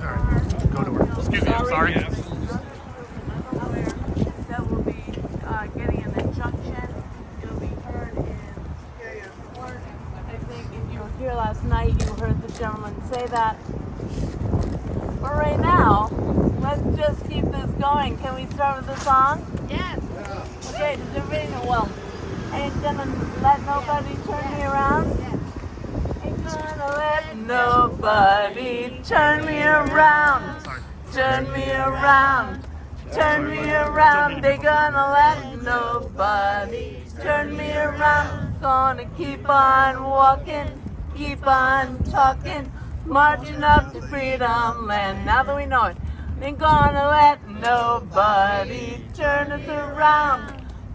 Alright, go to work. Excuse me, I'm sorry. That will be getting an injunction. It'll be heard in court. I think if you were here last night, you heard the gentleman say that. But right now, let's just keep this going. Can we start with the song? Yes. Okay, does everybody know? Well, ain't gonna let nobody turn me around. Ain't gonna let nobody turn me around. Turn me around. Turn me around. They gonna let nobody turn me around. Gonna keep on walking, keep on talking, marching up to freedom land. Now that we know it, ain't gonna let nobody turn us around.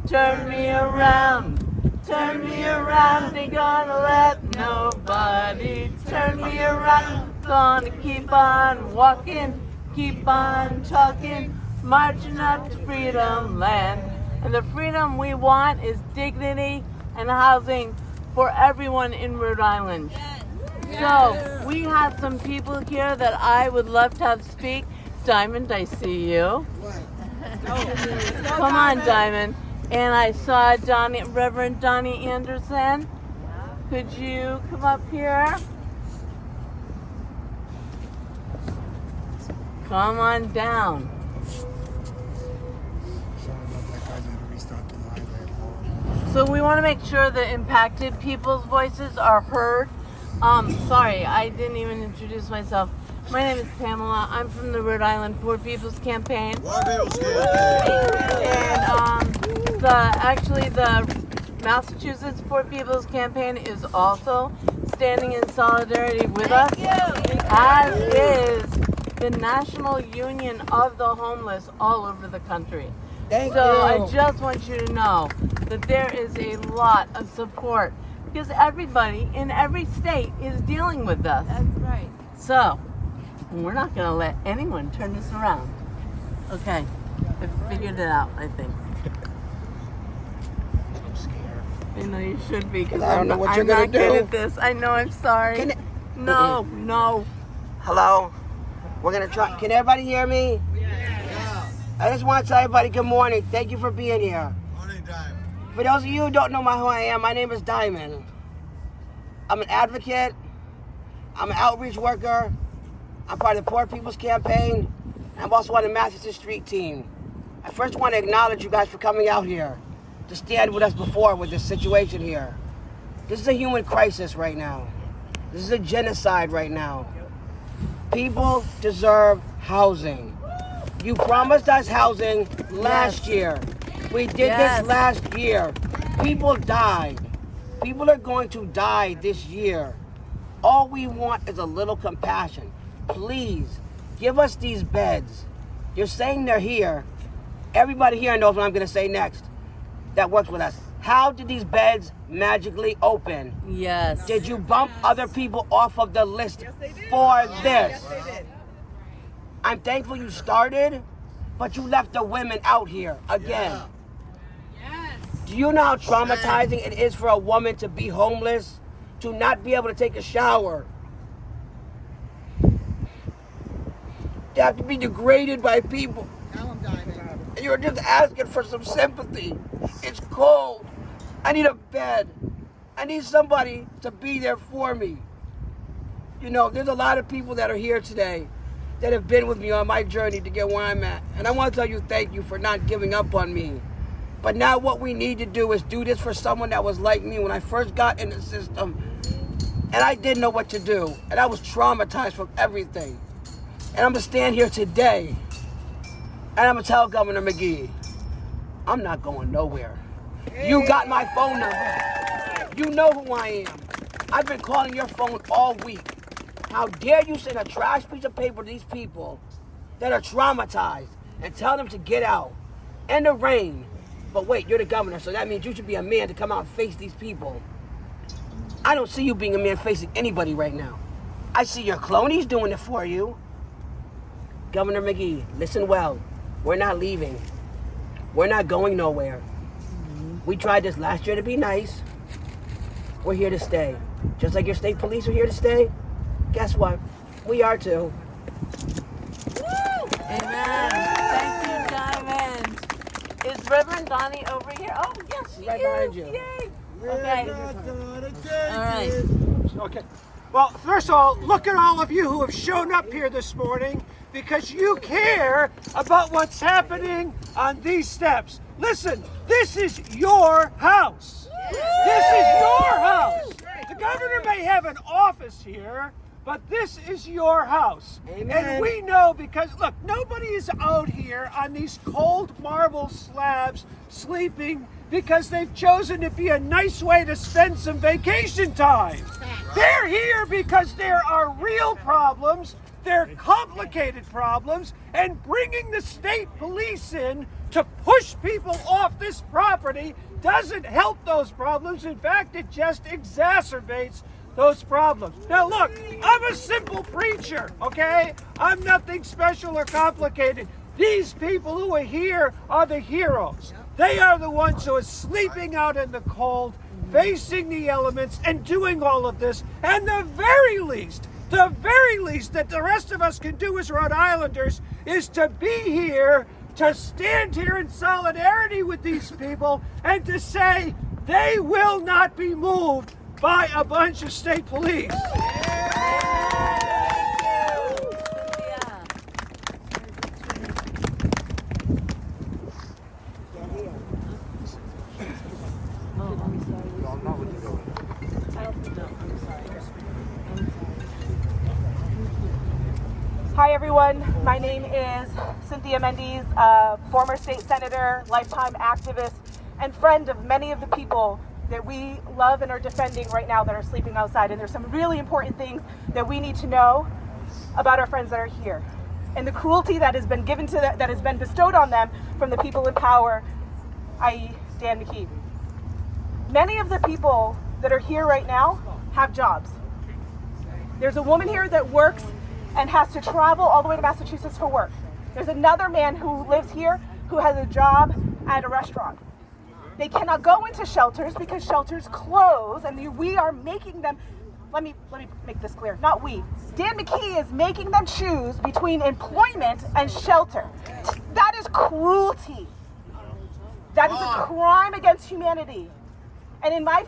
Turn me around. Turn me around, ain't gonna let nobody turn me around. Gonna keep on walking, keep on talking, marching up to freedom land. And the freedom we want is dignity and housing for everyone in Rhode Island. So we have some people here that I would love to have speak. Diamond, I see you. Come on, Diamond. And I saw Reverend Donnie Anderson. Could you come up here? Come on down. So we want to make sure the impacted people's voices are heard. Sorry, I didn't even introduce myself. My name is Pamela. I'm from the Rhode Island Poor People's Campaign. And the Massachusetts Poor People's Campaign is also standing in solidarity with us, as is the National Union of the Homeless all over the country. So I just want you to know that there is a lot of support because everybody in every state is dealing with this. That's right. So we're not going to let anyone turn this around. Okay, I figured it out, I think. I'm scared. I know you should be because I don't know what you're I'm gonna not good do. at this. I know, I'm sorry. No. Hello? We're going to try. Can everybody hear me? Yeah. I just want to tell everybody good morning. Thank you for being here. Morning, Diamond. For those of you who don't know who I am, my name is Diamond. I'm an advocate. I'm an outreach worker. I'm part of the Poor People's Campaign. I'm also on the Matheson Street team. I first want to acknowledge you guys for coming out here to stand with us before with this situation here. This is a human crisis right now. This is a genocide right now. People deserve housing. You promised us housing last year. We did this last year. People died. People are going to die this year. All we want is a little compassion. Please, give us these beds. You're saying they're here. Everybody here knows what I'm going to say next that works with us. How did these beds magically open? Yes. Did you bump other people off of the list for this? I'm thankful you started, but you left the women out here again. Do you know how traumatizing it is for a woman to be homeless, to not be able to take a shower? To have to be degraded by people. And you're just asking for some sympathy. It's cold. I need a bed. I need somebody to be there for me. You know, there's a lot of people that are here today that have been with me on my journey to get where I'm at. And I want to tell you thank you for not giving up on me. But now what we need to do is do this for someone that was like me when I first got in the system. And I didn't know what to do. And I was traumatized from everything. And I'm going to stand here today. And I'm going to tell Governor McKee, I'm not going nowhere. You got my phone number. You know who I am. I've been calling your phone all week. How dare you send a trash piece of paper to these people that are traumatized and tell them to get out in the rain. But wait, you're the governor, so that means you should be a man to come out and face these people. I don't see you being a man facing anybody right now. I see your cronies doing it for you. Governor McKee, listen well. We're not leaving. We're not going nowhere. We tried this last year to be nice. We're here to stay. Just like your state police are here to stay, guess what? We are too. Amen. Thank you, Diamond. Is Reverend Donnie over here? Oh, yes, she Right is. behind you. Yay. Okay. All right. Okay. Well, first of all, look at all of you who have shown up here this morning because you care about what's happening on these steps. Listen, this is your house. This is your house. The governor may have an office here, but this is your house. Amen. And we know because, look, nobody is out here on these cold marble slabs sleeping because they've chosen to be a nice way to spend some vacation time. They're here because there are real problems, they're complicated problems, and bringing the state police in to push people off this property doesn't help those problems. In fact, it just exacerbates those problems. Now look, I'm a simple preacher, okay? I'm nothing special or complicated. These people who are here are the heroes. They are the ones who are sleeping out in the cold, facing the elements and doing all of this. And the very least that the rest of us can do as Rhode Islanders is to be here, to stand here in solidarity with these people and to say they will not be moved by a bunch of state police. Hi everyone, my name is Cynthia Mendys, former state senator, lifetime activist, and friend of many of the people that we love and are defending right now that are sleeping outside. And there's some really important things that we need to know about our friends that are here. And the cruelty that has been given to them, that has been bestowed on them from the people in power, i.e. Dan McKee. Many of the people that are here right now have jobs. There's a woman here that works and has to travel all the way to Massachusetts for work. There's another man who lives here who has a job at a restaurant. They cannot go into shelters because shelters close, and we are making them, let me make this clear, not we. Dan McKee is making them choose between employment and shelter. That is cruelty. That is a crime against humanity. And in my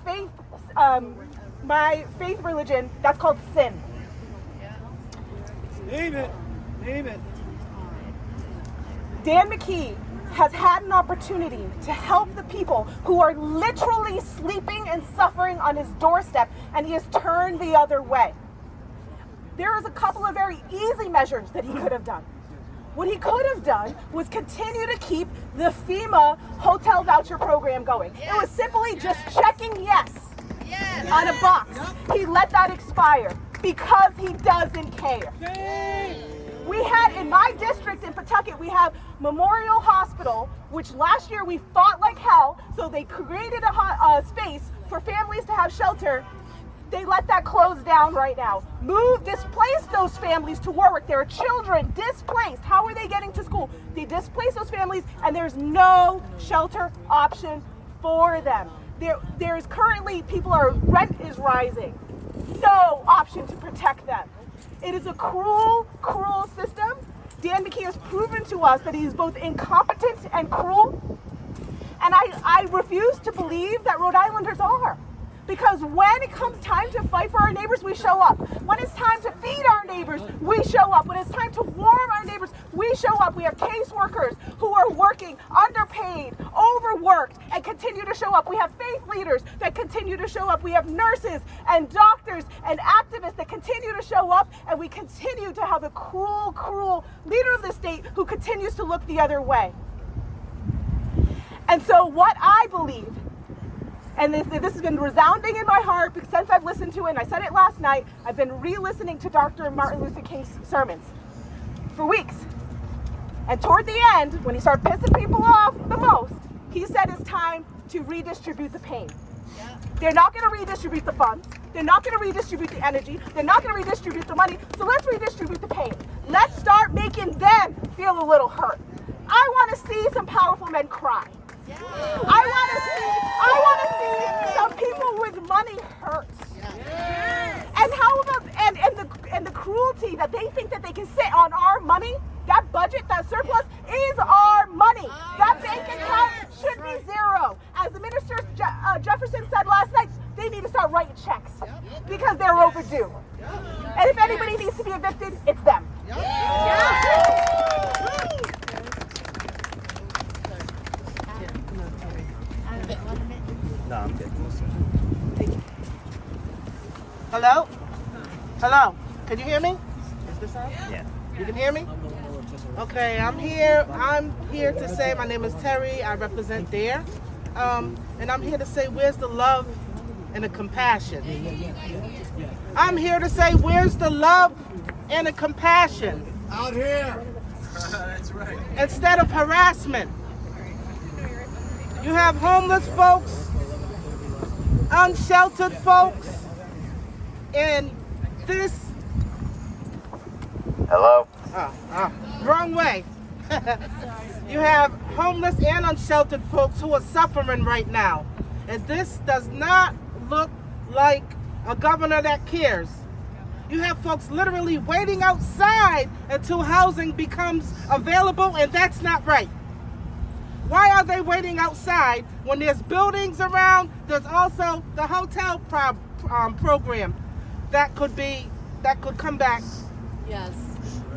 faith religion, that's called sin. Name it. Name it. Dan McKee has had an opportunity to help the people who are literally sleeping and suffering on his doorstep, and he has turned the other way. There is a couple of very easy measures that he could have done. What he could have done was continue to keep the FEMA hotel voucher program going. It was simply just checking yes on a box. He let that expire because he doesn't care. We had, in my district in Pawtucket, we have Memorial Hospital, which last year we fought like hell, so they created a space for families to have shelter. They let that close down right now. Displace those families to Warwick. There are children displaced. How are they getting to school? They displace those families, and there's no shelter option for them. There is currently, rent is rising. No option to protect them. It is a cruel, cruel system. Dan McKee has proven to us that he is both incompetent and cruel. And I refuse to believe that Rhode Islanders are. Because when it comes time to fight for our neighbors, we show up. When it's time to feed our neighbors, we show up. When it's time to warm our neighbors, we show up. We have caseworkers who are working underpaid, overworked, and continue to show up. We have faith leaders that continue to show up. We have nurses and doctors and activists that continue to show up. And we continue to have a cruel, cruel leader of the state who continues to look the other way. And so what I believe, and this has been resounding in my heart since I've listened to it, and I said it last night, I've been re-listening to Dr. Martin Luther King's sermons for weeks. And toward the end, when he started pissing people off the most, he said it's time to redistribute the pain. They're not going to redistribute the funds. They're not going to redistribute the energy. They're not going to redistribute the money. So let's redistribute the pain. Let's start making them feel a little hurt. I want to see some powerful men cry. I want to see some people with money hurt. And how about and the cruelty that they think that they they can sit on our money. That budget, that surplus is our money. That bank account should be zero. As the minister Jefferson said last night, they need to start writing checks because they're overdue. And if anybody needs to be evicted, it's them. No, I'm good. Hello? Hello? Can you hear me? Is this on? Yeah. You can hear me? Okay, I'm here. I'm here to say my name is Terry. I represent DARE. And I'm here to say where's the love and the compassion? I'm here to say where's the love and the compassion? Out here. That's right. Instead of harassment. You have homeless folks, unsheltered folks, and this... Hello? Wrong way. You have homeless and unsheltered folks who are suffering right now. And this does not look like a governor that cares. You have folks literally waiting outside until housing becomes available, and that's not right. Why are they waiting outside when there's buildings around? There's also the hotel program that could come back. Yes.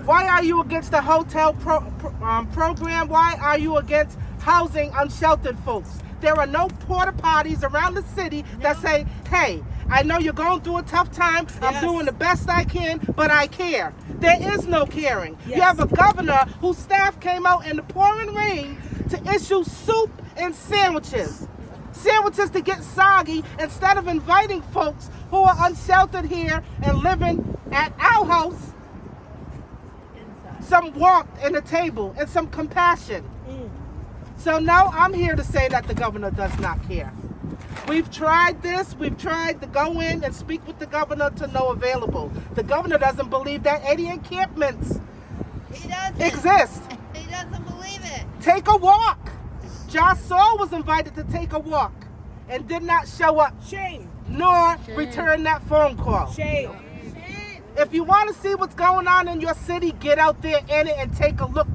Why are you against the hotel program? Why are you against housing unsheltered folks? There are no porta potties around the city that say, hey, I know you're going through a tough time. I'm doing the best I can, but I care. There is no caring. You have a governor whose staff came out in the pouring rain to issue soup and sandwiches. Sandwiches to get soggy instead of inviting folks who are unsheltered here and living at our house some warmth and a table and some compassion. So now I'm here to say that the governor does not care. We've tried this. We've tried to go in and speak with the governor to no available. The governor doesn't believe that any encampments exist. He doesn't believe it. Take a walk. Josh Saul was invited to take a walk and did not show up. Shame. Nor return that phone call. Shame. If you want to see what's going on in your city, get out there in it and take a look.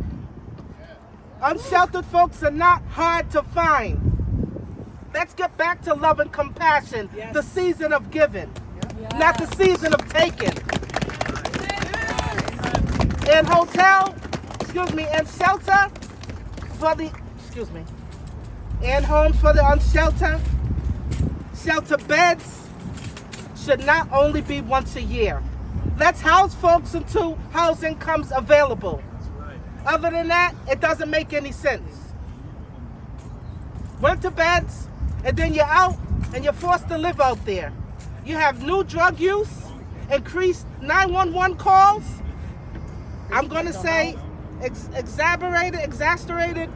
Unsheltered folks are not hard to find. Let's get back to love and compassion, the season of giving, not the season of taking. And and shelter for the, and homes for the unsheltered. Shelter beds should not only be once a year. Let's house folks until housing comes available. Other than that, it doesn't make any sense. Winter beds, and then you're out and you're forced to live out there. You have new drug use, increased 911 calls. I'm going to say exasperated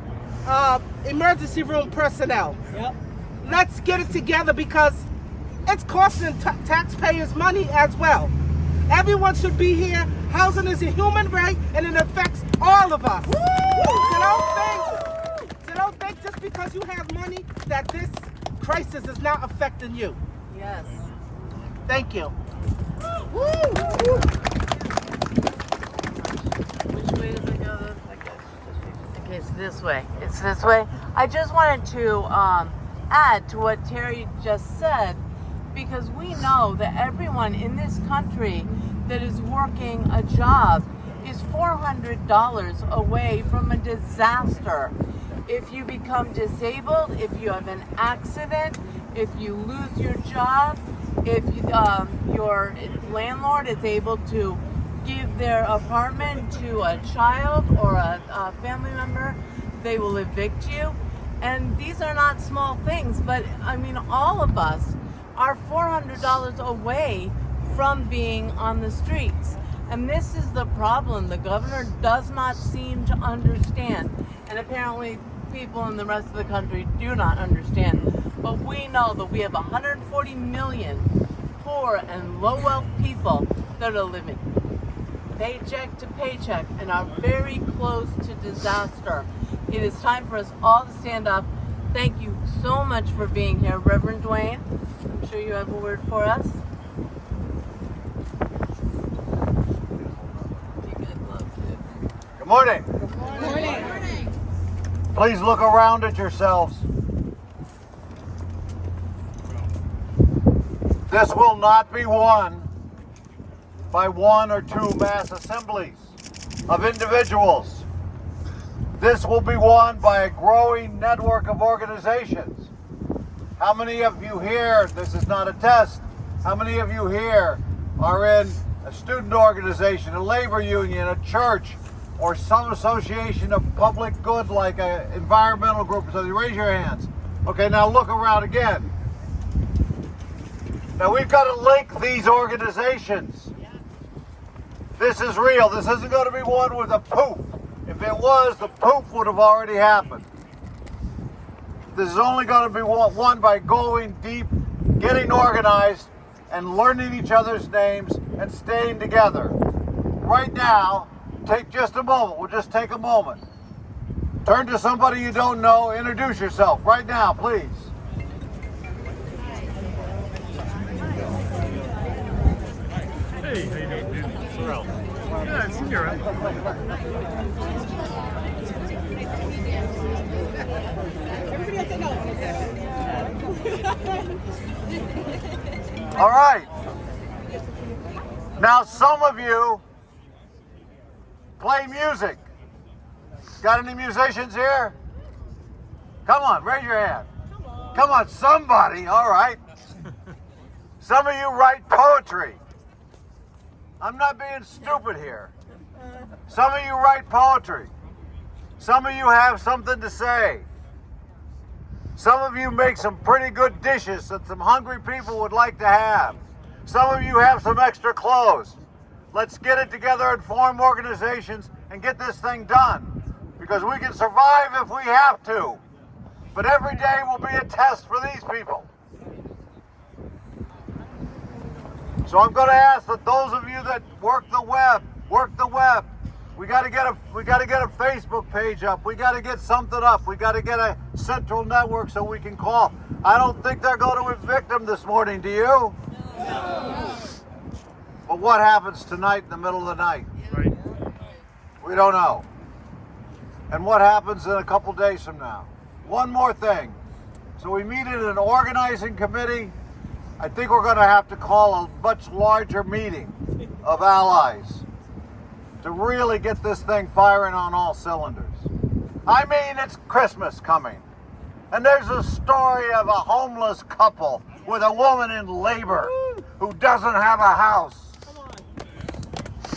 emergency room personnel. Let's get it together because it's costing taxpayers money as well. Everyone should be here. Housing is a human right and it affects all of us. So don't think just because you have money that this crisis is not affecting you. Yes. Thank you. Which way does it go? Okay, it's this way. It's this way. I just wanted to add to what Terry just said, because we know that everyone in this country that is working a job is $400 away from a disaster. If you become disabled, if you have an accident, if you lose your job, if your landlord is able to give their apartment to a child or a family member, they will evict you. And these are not small things, but I mean, all of us are $400 away from being on the streets. And this is the problem. The governor does not seem to understand. And apparently people in the rest of the country do not understand. But we know that we have 140 million poor and low wealth people that are living paycheck to paycheck and are very close to disaster. It is time for us all to stand up. Thank you so much for being here, Reverend Dwayne. I'm sure you have a word for us. You good? Good morning. Good morning. Please look around at yourselves. This will not be won by one or two mass assemblies of individuals. This will be won by a growing network of organizations. How many of you here, this is not a test, how many of you here are in a student organization, a labor union, a church, or some association of public good like an environmental group? So you raise your hands. Okay, now look around again. Now we've got to link these organizations. This is real. This isn't going to be won with a poof. If it was, the poof would have already happened. This is only going to be won by going deep, getting organized, and learning each other's names and staying together. Right now, take just a moment. We'll just take a moment. Turn to somebody you don't know. Introduce yourself right now, please. Hey, how you doing, dude? Sorrel. Yeah, it's here. All right. Now, some of you play music. Got any musicians here? Come on, raise your hand. Come on, somebody. All right. Some of you write poetry. I'm not being stupid here. Some of you write poetry. Some of you have something to say. Some of you make some pretty good dishes that some hungry people would like to have. Some of you have some extra clothes. Let's get it together and form organizations and get this thing done. Because we can survive if we have to. But every day will be a test for these people. So I'm going to ask that those of you that work the web. We got to get a Facebook page up. We got to get something up. We got to get a central network so we can call. I don't think they're going to evict them this morning. Do you? No. But what happens tonight in the middle of the night? Right. We don't know. And what happens in a couple days from now? One more thing. So we meet in an organizing committee. I think we're going to have to call a much larger meeting of allies to really get this thing firing on all cylinders. I mean, it's Christmas coming. And there's a story of a homeless couple with a woman in labor who doesn't have a house.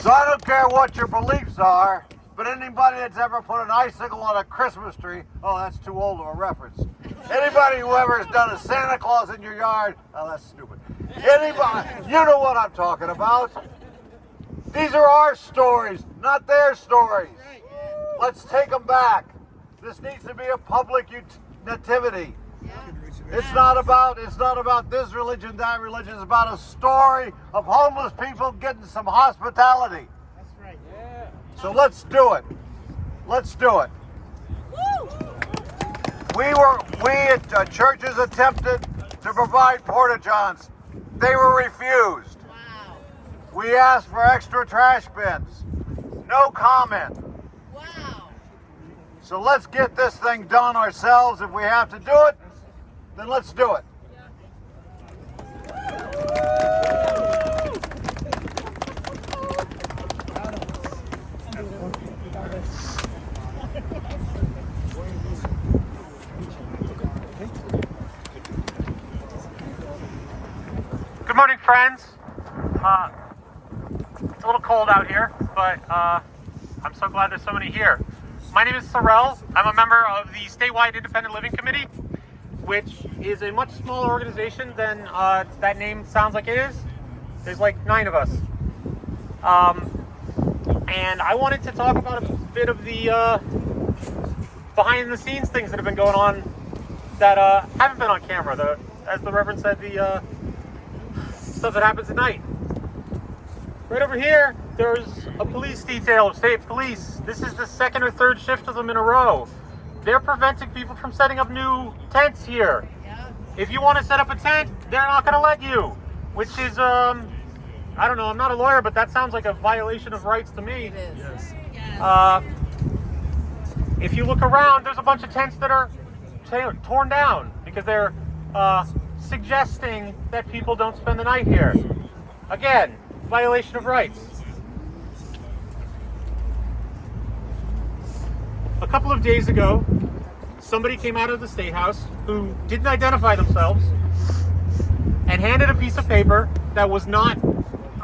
So I don't care what your beliefs are, but anybody that's ever put an icicle on a Christmas tree, oh, that's too old of a reference. Anybody who ever has done a Santa Claus in your yard, oh, that's stupid. Anybody, you know what I'm talking about. These are our stories, not their stories. Let's take them back. This needs to be a public nativity. It's not about this religion, that religion. It's about a story of homeless people getting some hospitality. That's right. So let's do it. Let's do it. We at churches attempted to provide porta-johns. They were refused. Wow. We asked for extra trash bins. No comment. Wow. So let's get this thing done ourselves. If we have to do it, then let's do it. Good morning, friends. It's a little cold out here, but I'm so glad there's so many here. My name is Sorrel. I'm a member of the Statewide Independent Living Committee, which is a much smaller organization than that name sounds like it is. There's like 9 of us. And I wanted to talk about a bit of the behind the scenes things that have been going on that haven't been on camera. As the Reverend said, the stuff that happens at night. Right over here, there's a police detail of state police. This is the 2nd or 3rd shift of them in a row. They're preventing people from setting up new tents here. Yeah. If you want to set up a tent, they're not going to let you, which is, I don't know, I'm not a lawyer, but that sounds like a violation of rights to me. It is. Yes. If you look around, there's a bunch of tents that are torn down because they're suggesting that people don't spend the night here. Again, violation of rights. A couple of days ago, somebody came out of the State House who didn't identify themselves and handed a piece of paper that was not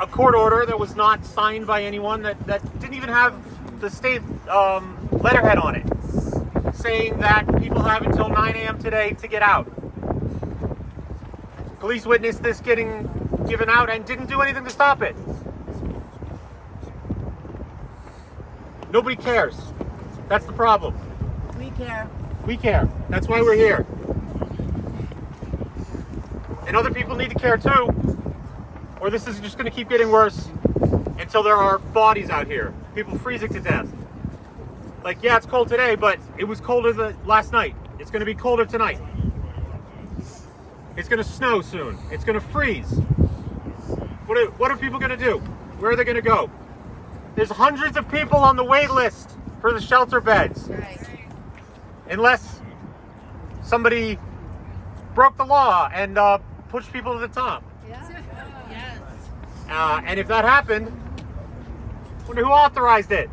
a court order, that was not signed by anyone, that didn't even have the state letterhead on it, saying that people have until 9 a.m. today to get out. Police witnessed this getting given out and didn't do anything to stop it. Nobody cares. That's the problem. We care. We care. That's why we're here. And other people need to care too, or this is just going to keep getting worse until there are bodies out here. People freezing to death. Like, yeah, it's cold today, but it was colder last night. It's going to be colder tonight. It's going to snow soon. It's going to freeze. What are people going to do? Where are they going to go? There's hundreds of people on the wait list for the shelter beds. Right. Unless somebody broke the law and pushed people to the top. Yeah. Yes. And if that happened, I wonder who authorized it.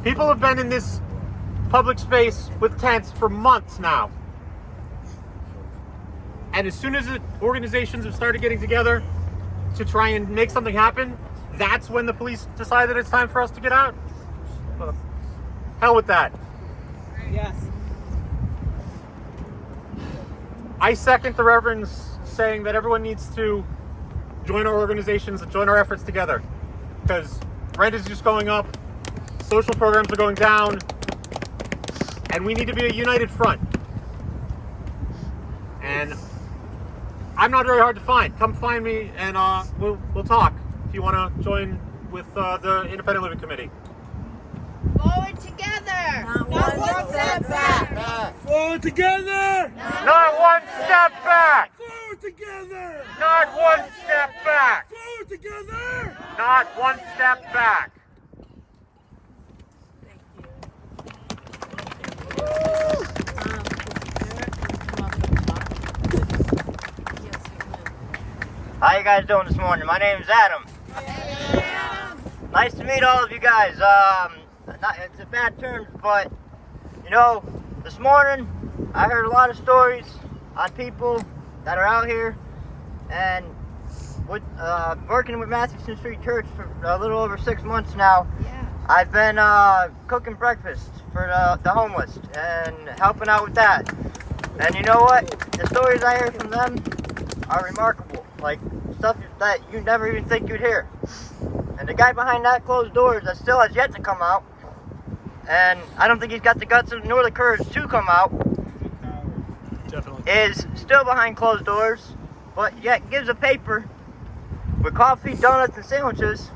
People have been in this public space with tents for months now. And as soon as organizations have started getting together to try and make something happen, that's when the police decide that it's time for us to get out. Well, hell with that. Yes. I second the Reverend's saying that everyone needs to join our organizations and join our efforts together, because rent is just going up, social programs are going down, and we need to be a united front. And I'm not very hard to find. Come find me and we'll talk if you want to join with the Independent Living Committee. Forward together. Not one step back. Forward together! Not one step back! Forward together! Not one step back! Forward together! Not one step back! How you guys doing this morning? My name is Adam. Nice to meet all of you guys. It's a bad term, but you know, this morning I heard a lot of stories on people that are out here, and with working with Mathewson Street Church for a little over 6 months now. Yeah. I've been cooking breakfast for the homeless and helping out with that. And you know what? The stories I hear from them are remarkable. Like stuff that you never even think you'd hear. And the guy behind that closed doors that still has yet to come out, and I don't think he's got the guts nor the courage to come out, Definitely. is still behind closed doors, but yet gives a paper with coffee, donuts, and sandwiches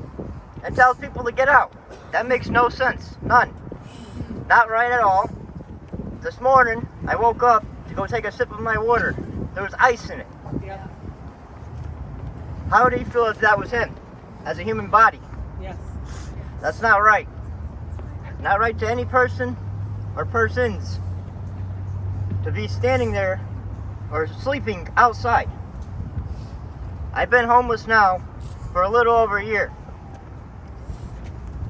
and tells people to get out. That makes no sense. None. Not right at all. This morning, I woke up to go take a sip of my water. There was ice in it. Yeah. How would he feel if that was him, as a human body? Yes. That's not right. Not right to any person or persons to be standing there or sleeping outside. I've been homeless now for a little over a year.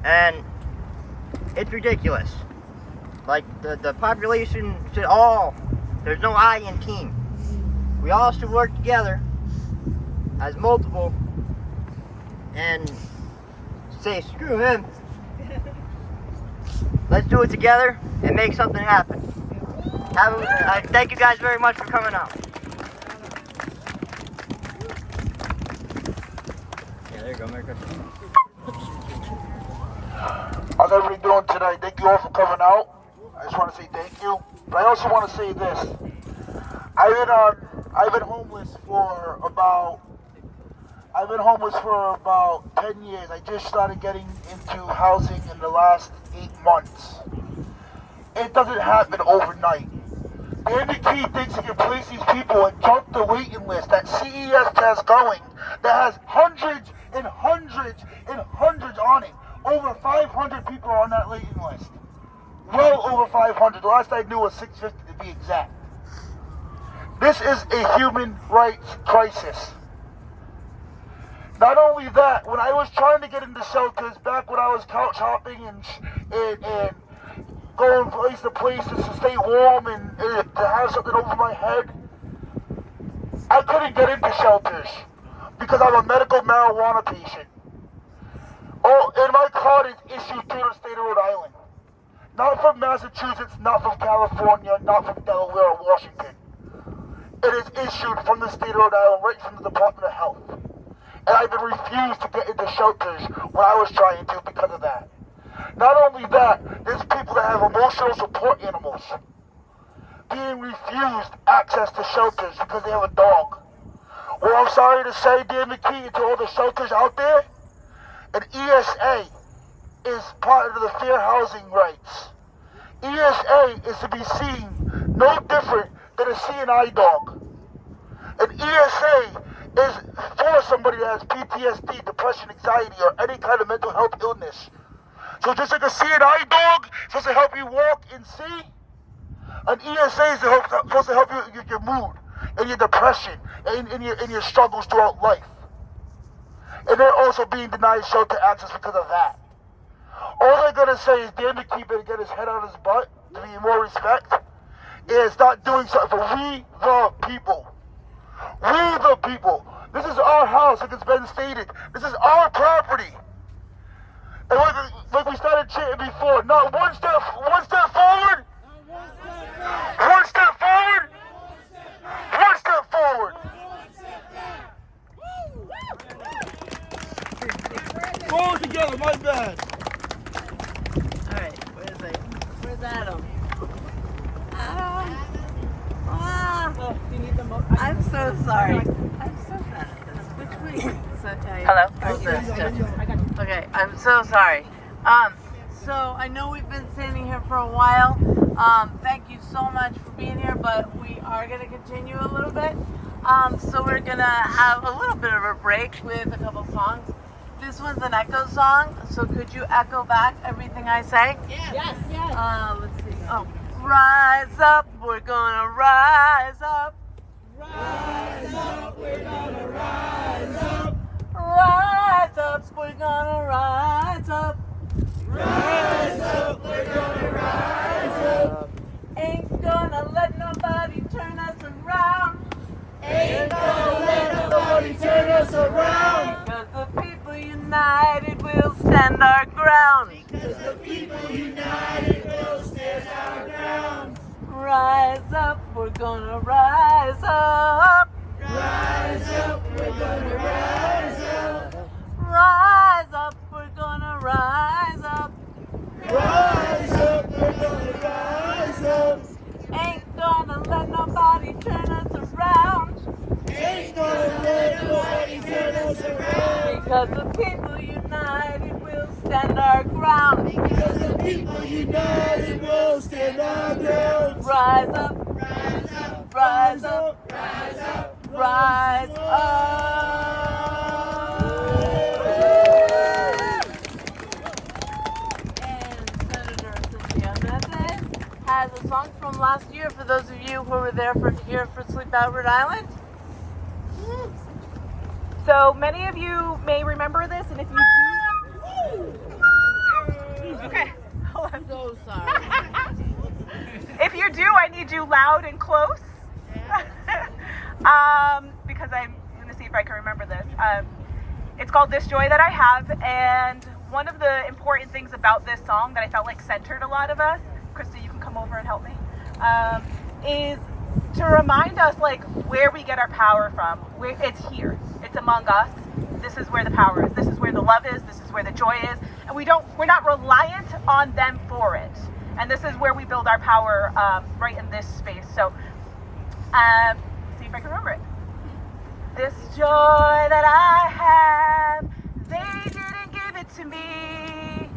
And it's ridiculous. Like the population should all, there's no I in team. We all should work together as multiple and say screw him. Let's do it together and make something happen. Thank you guys very much for coming out. Yeah, there you go, Merry Christmas. How's everybody doing tonight? Thank you all for coming out. I just want to say thank you. But I also want to say this. I've been homeless for about 10 years. I just started getting into housing in the last 8 months. It doesn't happen overnight. Dan McKee thinks he can place these people and jump the waiting list that CES has going that has hundreds and hundreds and hundreds on it. Over 500 people are on that waiting list. Well over 500. The last I knew was 650 to be exact. This is a human rights crisis. Not only that, when I was trying to get into shelters back when I was couch hopping and going place to place to stay warm and to have something over my head, I couldn't get into shelters because I'm a medical marijuana patient. Oh, and my card is issued through the state of Rhode Island. Not from Massachusetts, not from California, not from Delaware or Washington. It is issued from the state of Rhode Island, right from the Department of Health. And I've been refused to get into shelters when I was trying to because of that. Not only that, there's people that have emotional support animals being refused access to shelters because they have a dog. Well, I'm sorry to say, Dan McKee, to all the shelters out there, an ESA is part of the fair housing rights. ESA is to be seen no different than a CNI dog. An ESA is for somebody that has PTSD, depression, anxiety, or any kind of mental health illness. So just like a CNI dog is supposed to help you walk and see, an ESA is supposed to help you with your mood and your depression and your struggles throughout life. And they're also being denied shelter access because of that. All they're going to say is Dan McKee better get his head out of his butt to be more respect and start doing something for we the people. We the people. This is our house, like it's been stated. This is our property. And like we started chanting before, not one step forward. One step forward. One step forward. All together, my bad. Alright, where's Adam? I'm so sorry. I'm so bad at this. Which way? Hello? Okay, I'm so sorry. So I know we've been standing here for a while. Thank you so much for being here, but we are going to continue a little bit. So we're going to have a little bit of a break with a couple songs. This one's an echo song, so could you echo back everything I say? Yes. Let's see. Oh. Rise up, we're gonna rise up. Rise up, we're gonna rise up. Rise up, we're gonna rise up. Rise up, we're gonna rise up. Ain't gonna let nobody turn us around. Ain't gonna let nobody turn us around. Because the people united will stand our ground. Because the people united will stand our ground. Rise up, we're gonna rise up. Rise up, we're gonna rise up. Rise up, we're gonna rise up. Rise up, we're gonna rise up. Ain't gonna let nobody turn us around. Ain't gonna let nobody turn us around. Because the people united will stand our ground. Because the people united will stand our ground. Rise up, Rise up, rise up, rise up, rise up. And Senator Cynthia Mendys has a song from last year for those of you who were here for Sleep Out Rhode Island. So many of you may remember this, and if you do, okay, I'm so sorry. if you do, I need you loud and close, because I'm going to see if I can remember this. It's called This Joy That I Have, and one of the important things about this song that I felt like centered a lot of us, Krista, you can come over and help me, is to remind us like where we get our power from. It's here. It's among us. This is where the power is. This is where the love is. This is where the joy is. And we're not reliant on them for it. And this is where we build our power right in this space. So see if I can remember it. This joy that I have, they didn't give it to me.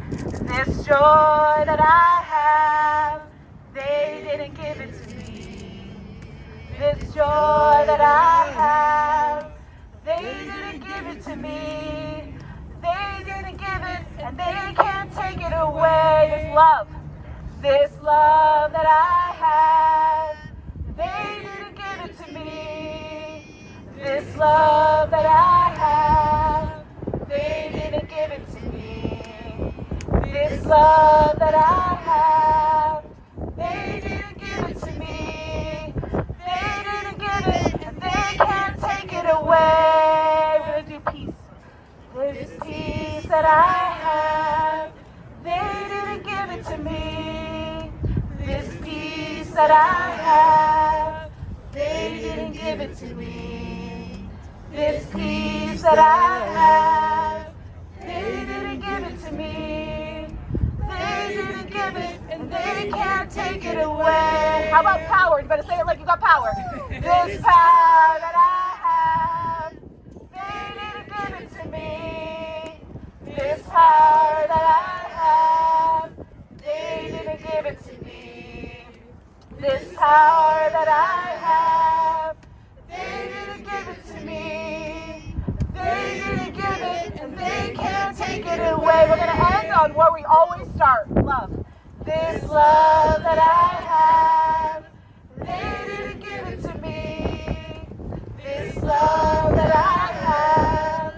This joy that I have, they didn't give it to me. joy that I have. They didn't give it to me. They didn't give it, and they can't take it away. This love that I have. They didn't give it to me. This love that I have. They didn't give it to me. This love that I have. They didn't give it to me. They didn't give it, and they can't take it away. We're gonna do peace. This peace that I have. They didn't give it to me. This peace that I have. They didn't give it to me. This peace that I have. They didn't give it to me. They didn't give it, and they can't take it away. How about power? You better say it like you got power. This power that I have. They didn't give it to me. This power that I have. They didn't give it to me. This power that I have. They didn't give it to me. They didn't give it, and they can't take it away. We're going to end on where we always start. Love. This love that I have. They didn't give it to me. This love that I have.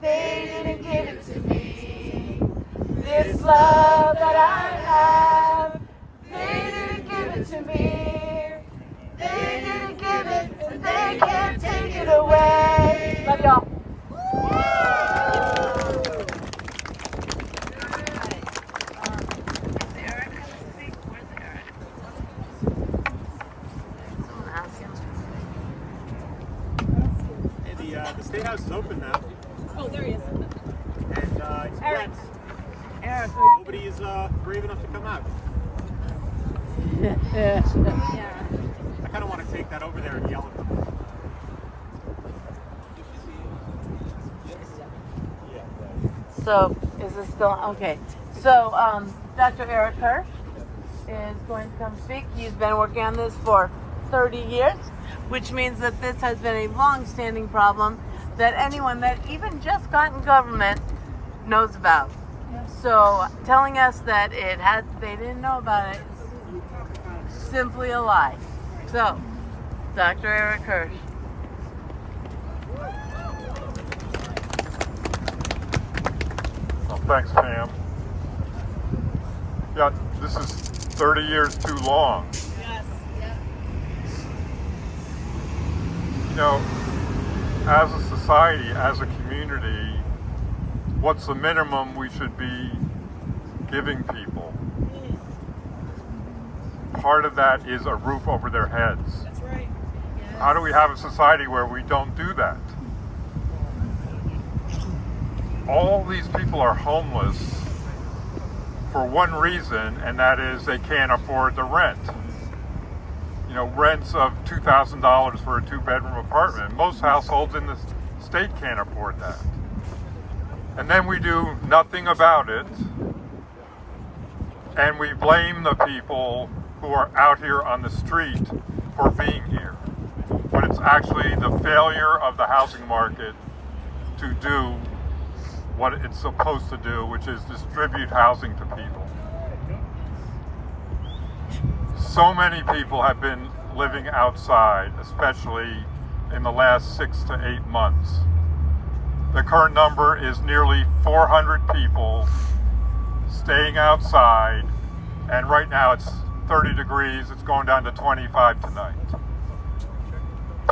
They didn't give it to me. This love that I have. They didn't give it to me. They didn't give it, and they can't take it away. Love y'all. Hey, the State House is open now. Oh, there he is. And it's Eric. wet. Eric. Nobody is brave enough to come out. Yeah. I kind of want to take that over there and yell at them. So, is this still okay? So, Dr. Eric Hirsch is going to come speak. He's been working on this for 30 years, which means that this has been a long-standing problem that anyone that even just got in government knows about. So, telling us that they didn't know about it is simply a lie. So, Dr. Eric Hirsch. Thanks, Pam. Yeah, this is 30 years too long. Yes. You know, as a society, as a community, what's the minimum we should be giving people? Part of that is a roof over their heads. That's right. Yes. How do we have a society where we don't do that? All these people are homeless for one reason, and that is they can't afford the rent. You know, rents of $2,000 for a two-bedroom apartment. Most households in the state can't afford that. And then we do nothing about it, and we blame the people who are out here on the street for being here, when it's actually the failure of the housing market to do what it's supposed to do, which is distribute housing to people. So many people have been living outside, especially in the last 6 to 8 months. The current number is nearly 400 people staying outside, and right now it's 30 degrees, it's going down to 25 tonight.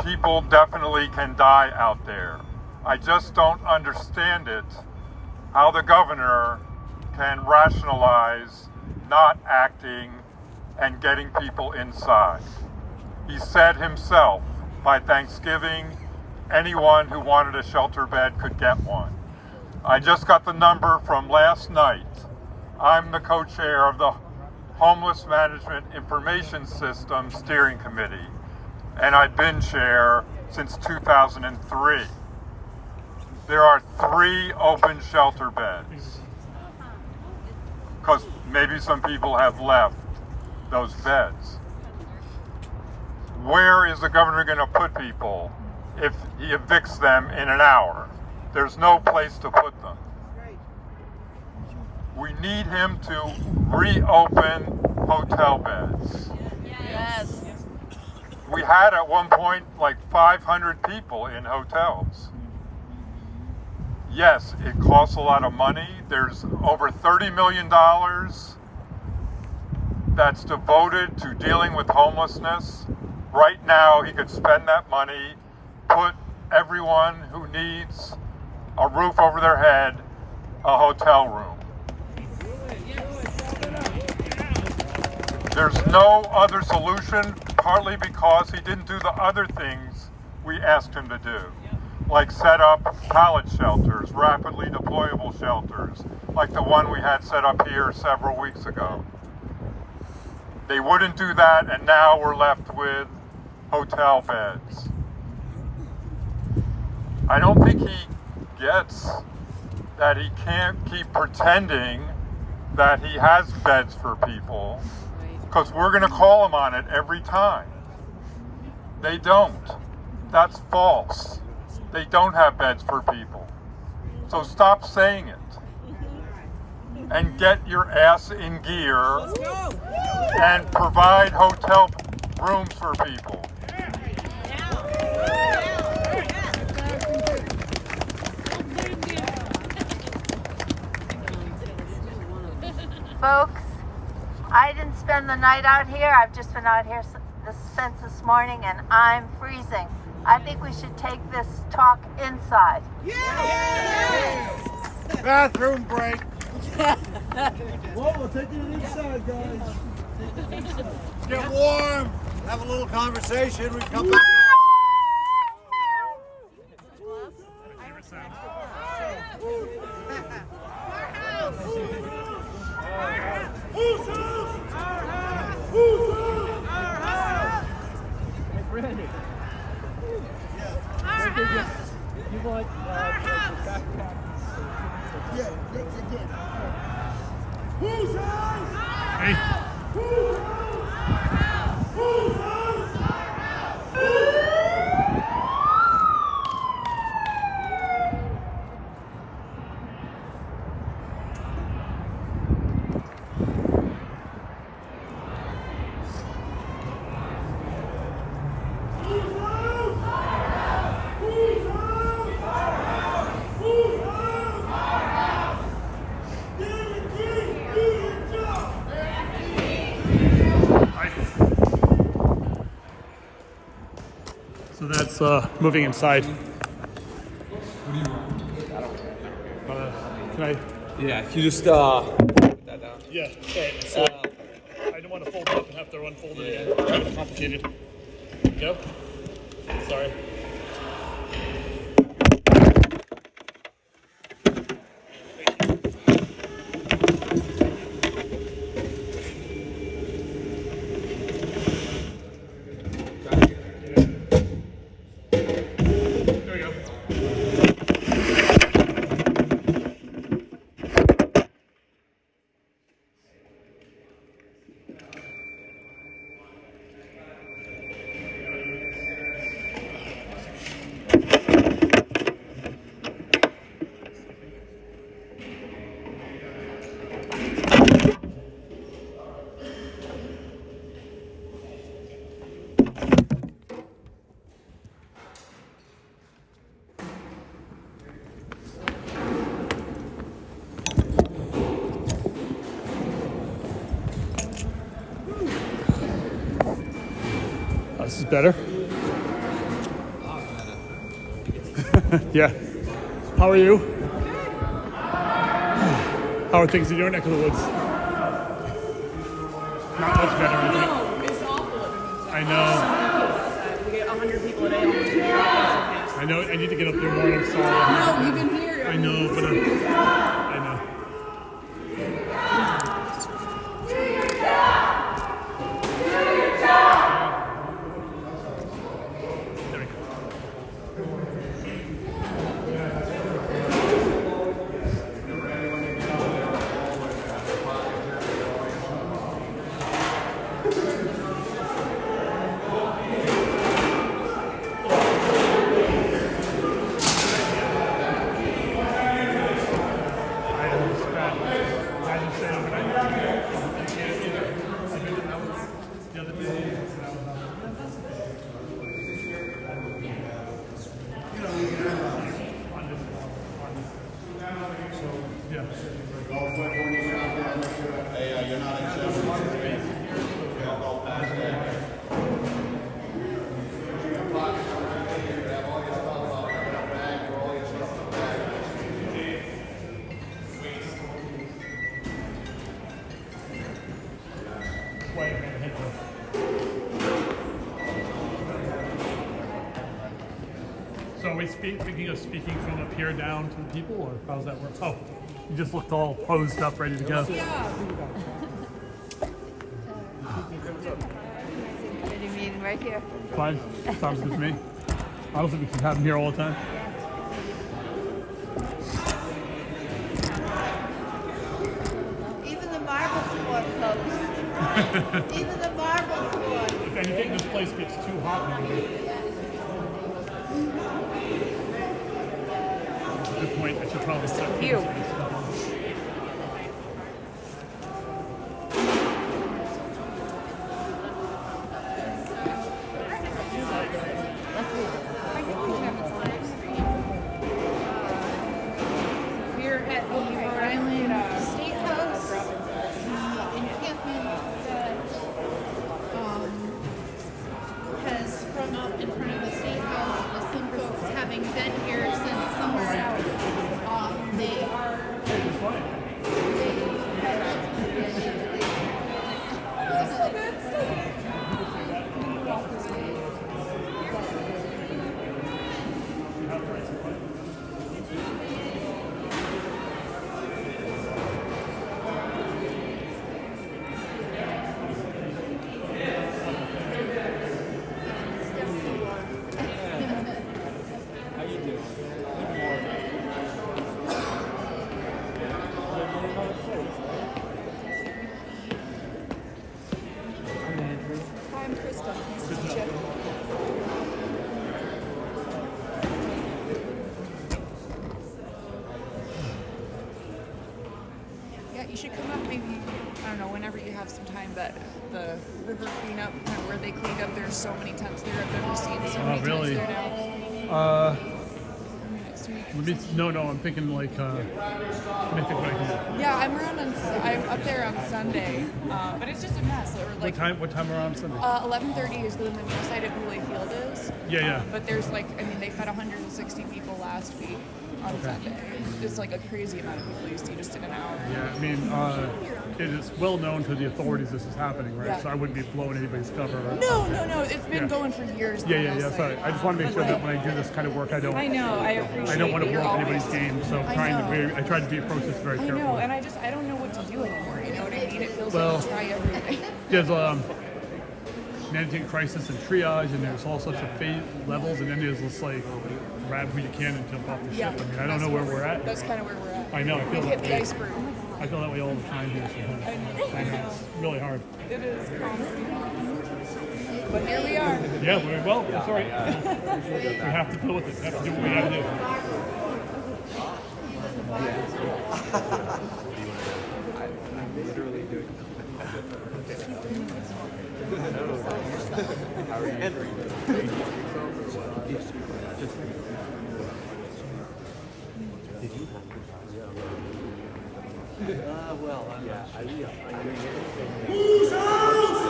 People definitely can die out there. I just don't understand it, how the governor can rationalize not acting and getting people inside. He said himself, by Thanksgiving, anyone who wanted a shelter bed could get one. I just got the number from last night. I'm the co-chair of the Homeless Management Information System Steering Committee, and I've been chair since 2003. There are 3 open shelter beds, because maybe some people have left those beds. where is the governor going to put people if he evicts them in an hour? There's no place to put them. We need him to reopen hotel beds. Yes. We had at one point like 500 people in hotels. Yes, it costs a lot of money. There's over $30 million that's devoted to dealing with homelessness. Right now, he could spend that money, put everyone who needs a roof over their head, a hotel room. There's no other solution, partly because he didn't do the other things we asked him to do, like set up pallet shelters, rapidly deployable shelters, like the one we had set up here several weeks ago. They wouldn't do that, and now we're left with hotel beds. I don't think he gets that he can't keep pretending that he has beds for people, because we're going to call him on it every time. They don't. That's false. They don't have beds for people. So stop saying it. And get your ass in gear and provide hotel rooms for people. Folks, I didn't spend the night out here. I've just been out here since this morning, and I'm freezing. I think we should take this talk inside. Yes! Bathroom break. Well, we'll take it inside, guys. Get warm. Have a little conversation. We come back. You want Whose house? Hey. Whose house? Whose house? So that's moving inside. Can I? Yeah, if you just put that down. Yeah. Okay. So I don't want to fold it up and have to unfold it again. Kind of complicated. Go. Sorry. This is better. Yeah. How are you? How are things in your neck of the woods? Not much better, I think. No, it's awful. I know. We get 100 people a day almost in the office. I know. I need to get up there more. I'm sorry. No, you've been here. I know, but I know. thinking of speaking from up here down to the people, or how does that work? Oh, you just looked all posed up, ready to go. Yeah. Committee meeting right here. Fine. Sounds good to me. I don't think we can have them here all the time. Even the marble floor closed. Even the marble floor. If anything, this place gets too hot. Good point. I should probably set You. We're at the Rhode Island State House, the encampment that has sprung up in front of the State House with some folks having been here since summer. They are. How you doing? I'm Krista. Nice to meet you. Yeah, you should come up maybe, I don't know, whenever you have some time, but the river cleanup, kind of where they cleaned up, there's so many tents there. I've never seen so many really? tents there now. Next week. No, I'm thinking like, let me think what I can do. Yeah, I'm up there on Sunday, but it's just a mess. Or like, What time around Sunday? 11:30 is when the new site at Boulay Field is. Yeah. But there's they fed 160 people last week on Sunday. It's like a crazy amount of people you see just in an hour. Yeah, I mean, it is well known to the authorities this is happening, right? Yeah. So I wouldn't be blowing anybody's cover. No. It's been going for years. Yeah. Sorry. I just want to make sure that when I do this kind of work, I don't want to blow up anybody's game. So I try to approach this very carefully. I know, and I don't know what to do anymore. You know what I mean? It feels like I try everything. There's managing crisis and triage, and there's all sorts of levels, and then there's this like grab who you can and jump off the ship. I mean, I don't know where we're at. That's kind of where we're at. I know. I feel We've that hit the way. iceberg. I feel that way all the time here. Sometimes. I know. It's really hard. It is constantly. But here we are. Yeah. Well, it's all right. We have to deal with it. We have to do what we got to do. I'm literally doing How are you? Well, I'm not sure. Who's house?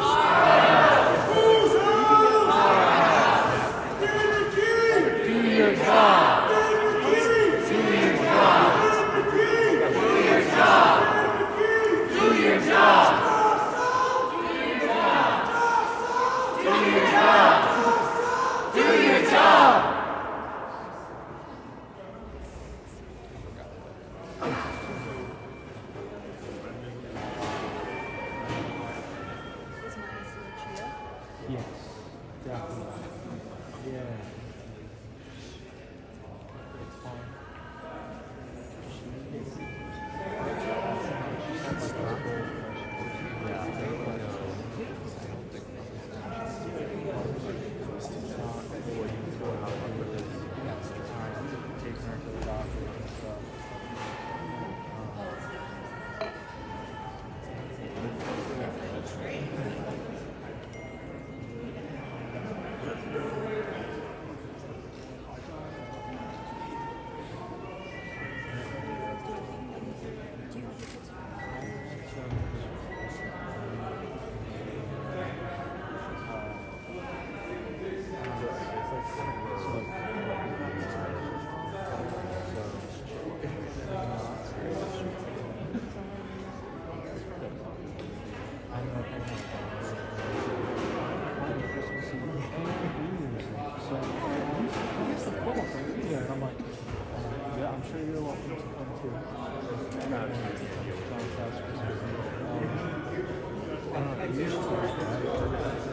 Who's house? David McKee! Do your job! David McKee! Do your job! David McKee! Do your job! Do your job! Do your job! Do your job! Yes, definitely. Yeah. It's fine. Taking her to the doctor and stuff. I'm sure you're welcome to come too. John's house was I don't know if you used to, but I heard that's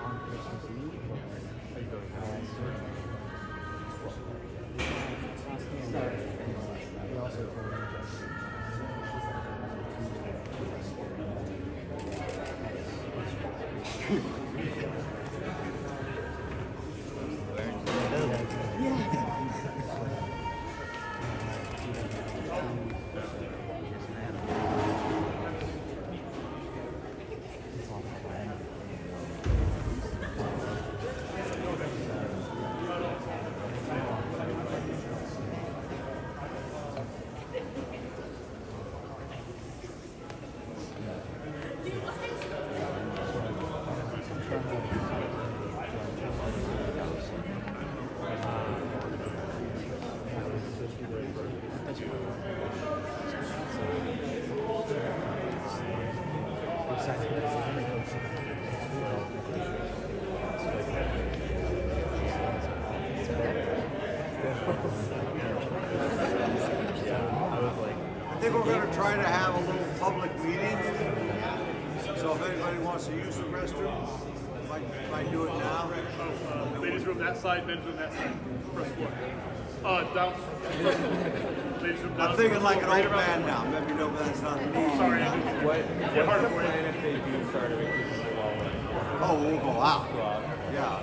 on Christmas Eve. He also told me I think we're going to try to have a little public meeting. So if anybody wants to use the restroom, might do it now. Ladies' room that side, men's room that side. First floor. Down. Ladies' room down. I'm thinking like an old man now. Maybe no, that's not me. Sorry. What plan if they do start evicting the wall? Oh, we'll go out. Yeah.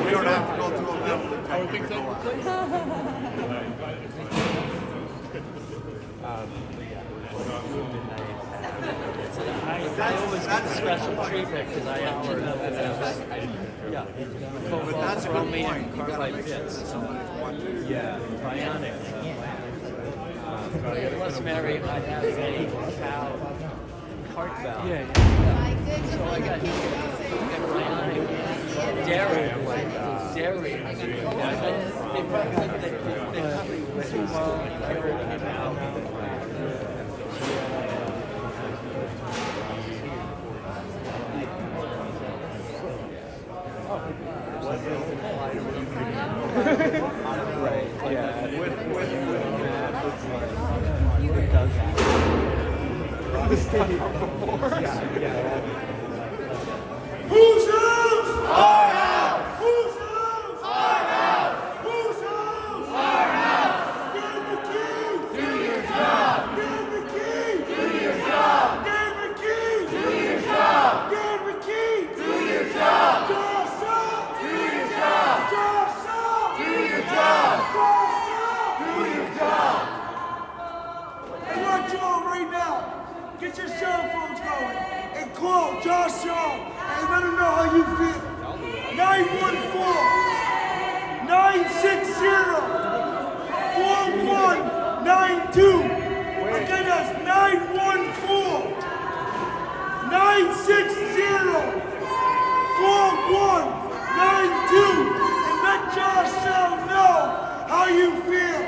We don't have to go through a metal detector. I would think so. I always get special treatment because I have two yeah. But that's a good point. You gotta make sure bits. somebody's watching. Yeah, bionic. Plus, Mary, I have a cow heart valve. Yeah. So I got bionic dairy. Dairy. They probably were too well carried him out. Right. Yeah. With it does happen. Whose house? Our house. Whose house? Our house. Whose house? Our house. Dan McKee. Do your job. Dan McKee. Do your job. Dan McKee. Do your job. Dan McKee. Do your job. Josh up. Do your job. Josh up. Do your job. Josh up. Do your job. I want you all right now. Get your cell phones going and call Josh Young and let him know how you feel. 914-960-4192. Again, that's 914-960-4192. And let Josh Young know how you feel.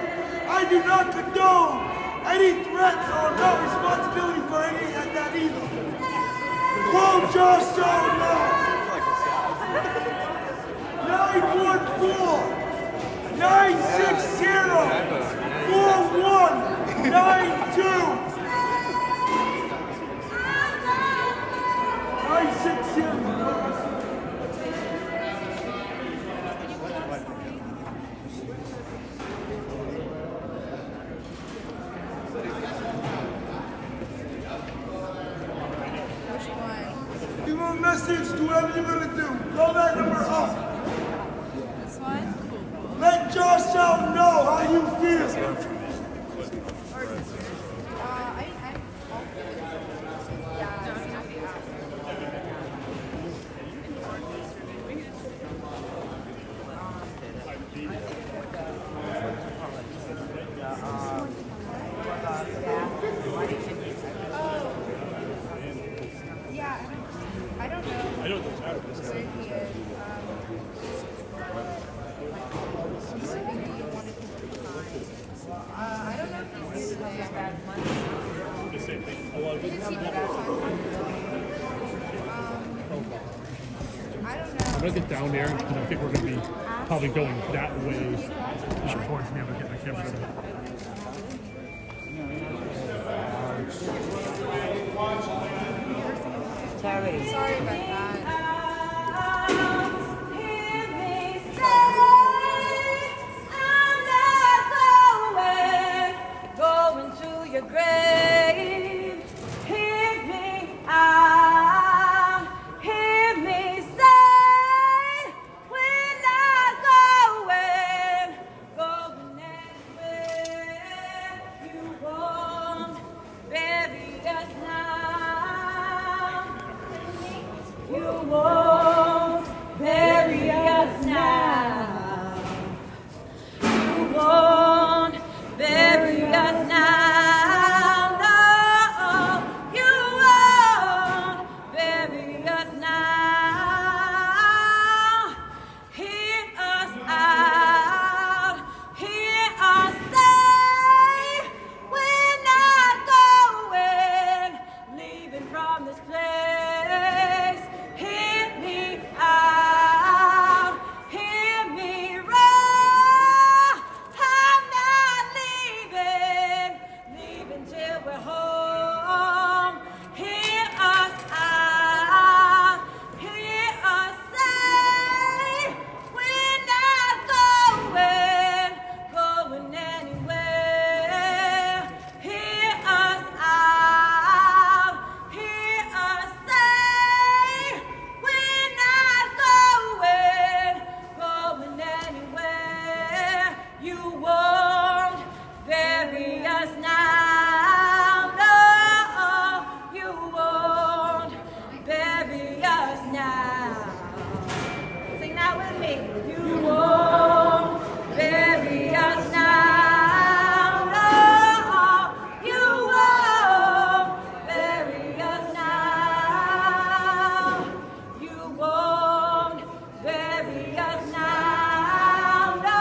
I do not condone any threats or no responsibility for any of that either. Call Josh Young now. 914-960-4192. 960. Give him a message, do whatever you're gonna do. Call that number up. This one? Let Josh out know how you feel. Yeah, I don't know. I know there's out of this. So he is, specifically wanted to resign. When I get down there, because I think we're going to be probably going that way towards me. I'm going to get my camera over there. Sorry about that. Going to your grave, hear me out, hear me say, we're not going anywhere. You won't bury us now. You won't bury us now. You won't bury us now. No, you won't bury us now. Hear us out, hear us say, we're not going, leaving from this place. Hear me out, hear me roar. I'm not leaving till we're home. Hear us out, hear us say, we're not going anywhere. Hear us out, hear us say, we're not going anywhere. You won't bury us now. No, you won't bury us now. Sing that with me. You won't bury us now. No, you won't bury us now. You won't bury us now. No,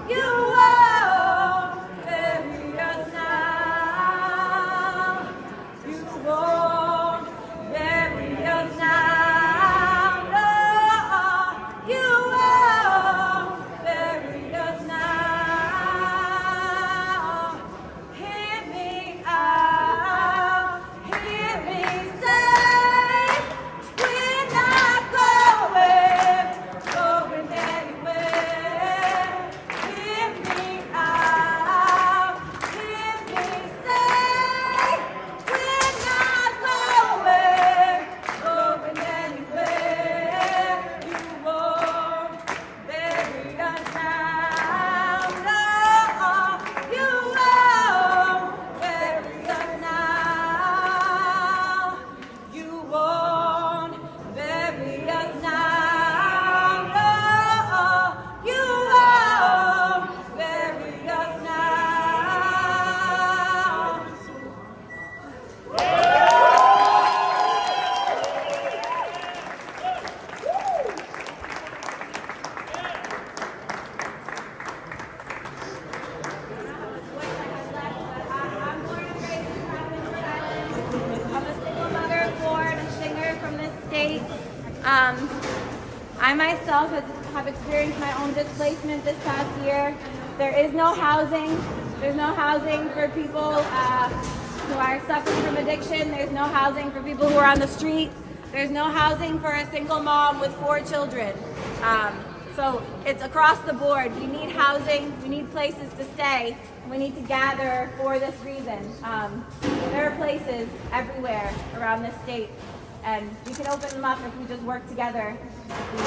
you won't bury us now. You won't bury us now. No, you won't bury us now. Hear me out, hear me say, we're not going anywhere. Hear me out, hear me say, we're not going anywhere. You won't bury us now. No, you won't bury us now. You won't bury us now. No, you won't bury us I'm a single mother of four and a singer from this state. I myself have experienced my own displacement this past year. There is no housing. There's no housing for people who are suffering from addiction. There's no housing for people who are on the street. There's no housing for a single mom with 4 children. So it's across the board. We need housing. We need places to stay. We need to gather for this reason. There are places everywhere around this state, and we can open them up if we just work together. If we,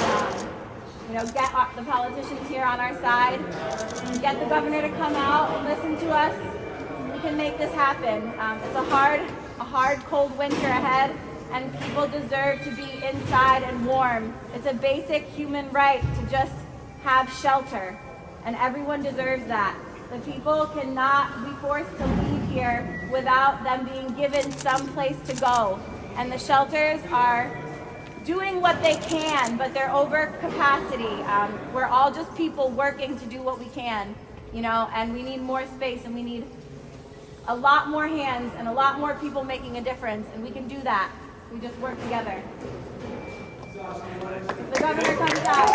get the politicians here on our side, and get the governor to come out and listen to us. We can make this happen. It's a hard, cold winter ahead, and people deserve to be inside and warm. It's a basic human right to just have shelter, and everyone deserves that. The people cannot be forced to leave here without them being given some place to go. And the shelters are doing what they can, but they're over capacity. We're all just people working to do what we can, and we need more space, and we need a lot more hands and a lot more people making a difference, and we can do that. We just work together. The governor comes out.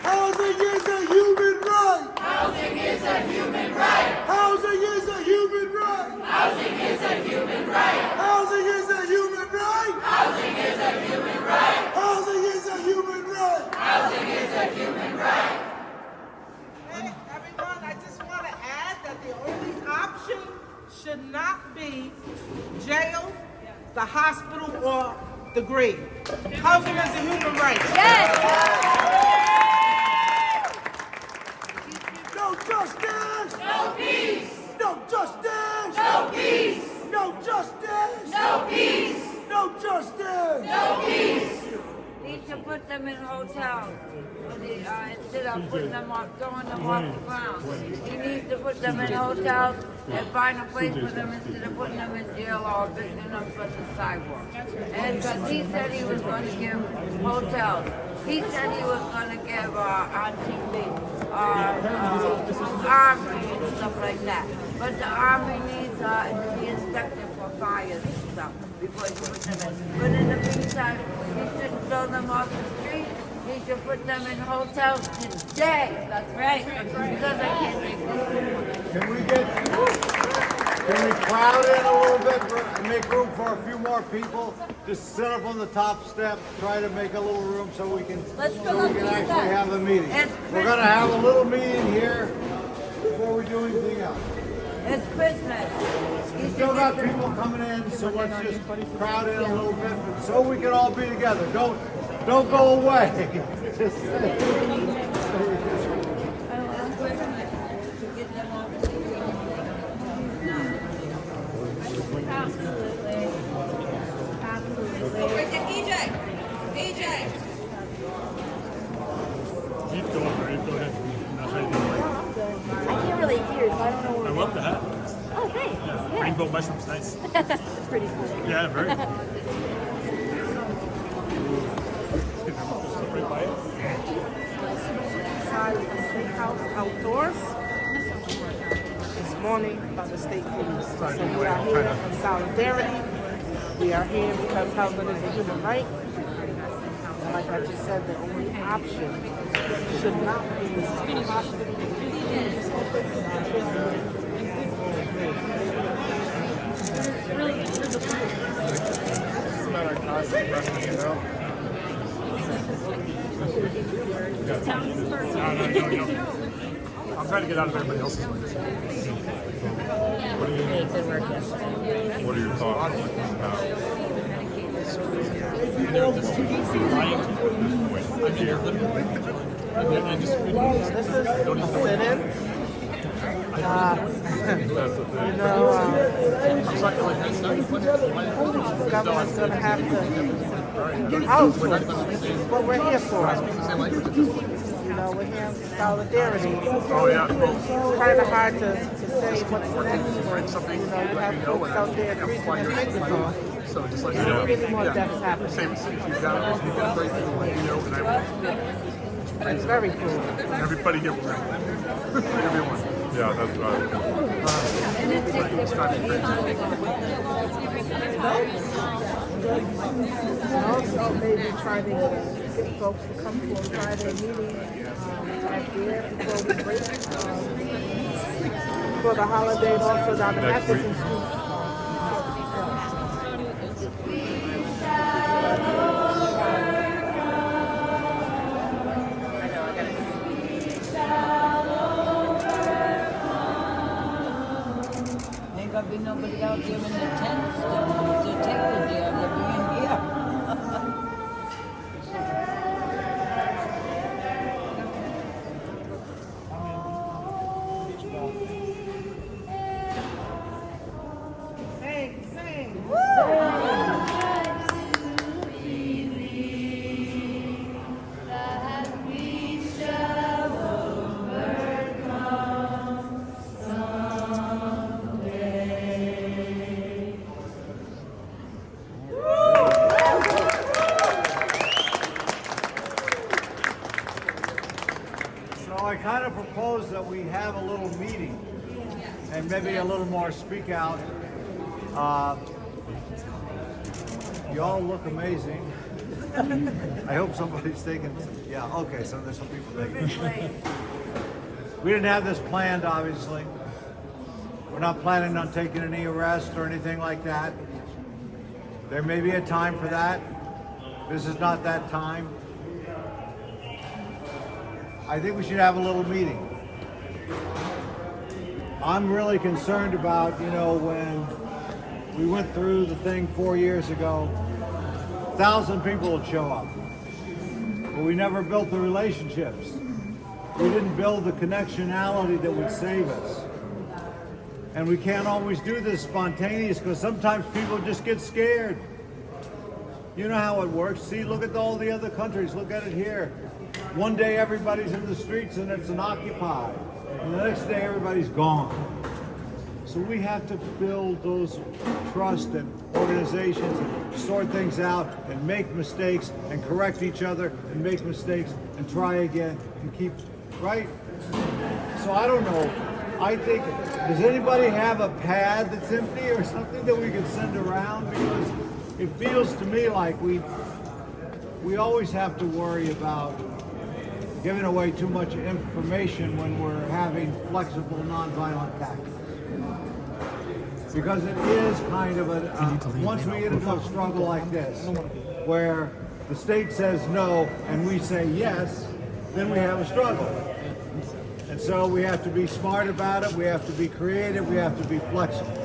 Housing is a human right. Housing is a human right. Housing is a human right. Housing is a human right. Housing is a human right. Housing is a human right. Housing is a human right. Housing is a human right. Hey, everyone, I just want to add that the only option should not be jail, the hospital, or the grave. Housing is a human right. No justice. No peace. No justice. No peace. No justice. No peace. No justice. No peace. Need to put them in hotels instead of putting them off, throwing them off the ground. He needs to put them in hotels and find a place for them instead of putting them in jail or evicting them from the sidewalk. And because he said he was going to give hotels. He said he was going to give on TV, army and stuff like that. But the army needs to be inspected for fires and stuff before you put them in. But in the meantime, he shouldn't throw them off the street. He should put them in hotels today. That's right. Because I can't take this anymore. Can we crowd in a little bit and make room for a few more people? Just sit up on the top step, try to make a little room so we can actually have a meeting. We're going to have a little meeting here before we do anything else. It's Christmas. We still got people coming in, so let's just crowd in a little bit so we can all be together. Don't go away. Just EJ. Keep going, right? Go ahead. I can't really hear, so I don't know where. I love the hat. Oh, thanks. Yeah. Rainbow mushrooms, nice. It's pretty cool. Yeah, very. Right by it. Inside the State House outdoors this morning by the state police. So we are here in solidarity. We are here because housing is a human right. And like I just said, the only option should not be hospital. It's about our constant rushing, you know? No. I'm trying to get out of everybody else's way. What are your thoughts about This is a sit-in. The government's going to have to outsource what we're here for. We're here in solidarity. It's kind of hard to say what's next. You have folks out there freezing their fingers off. So just like many more deaths happening. Same as you've got great people like you know, and it's very cool. Everybody get one. Everyone. Yeah, that's right. Also, maybe try to get folks to come to a Friday meeting right there before we break for the holiday, and also down the Atkinson Street. Ain't gonna be nobody out there in the tents, the tables there, they're being here. Sing. I kind of propose that we have a little meeting and maybe a little more speak out Y'all look amazing. I hope somebody's taking, yeah, okay, so there's some people taking. We didn't have this planned, obviously. We're not planning on taking any arrests or anything like that. There may be a time for that. This is not that time. I think we should have a little meeting. I'm really concerned about, when we went through the thing 4 years ago, 1,000 people would show up. But we never built the relationships. We didn't build the connectionality that would save us. And we can't always do this spontaneous because sometimes people just get scared. You know how it works. See, look at all the other countries. Look at it here. One day everybody's in the streets and it's an occupy. And the next day everybody's gone. So we have to build those trust and organizations and sort things out and make mistakes and correct each other and make mistakes and try again and keep, right? So I don't know. I think, does anybody have a pad that's empty or something that we could send around? Because it feels to me like we always have to worry about giving away too much information when we're having flexible, nonviolent tactics. Because it is kind of once we get into a struggle like this, where the state says no and we say yes, then we have a struggle. And so we have to be smart about it, we have to be creative, we have to be flexible.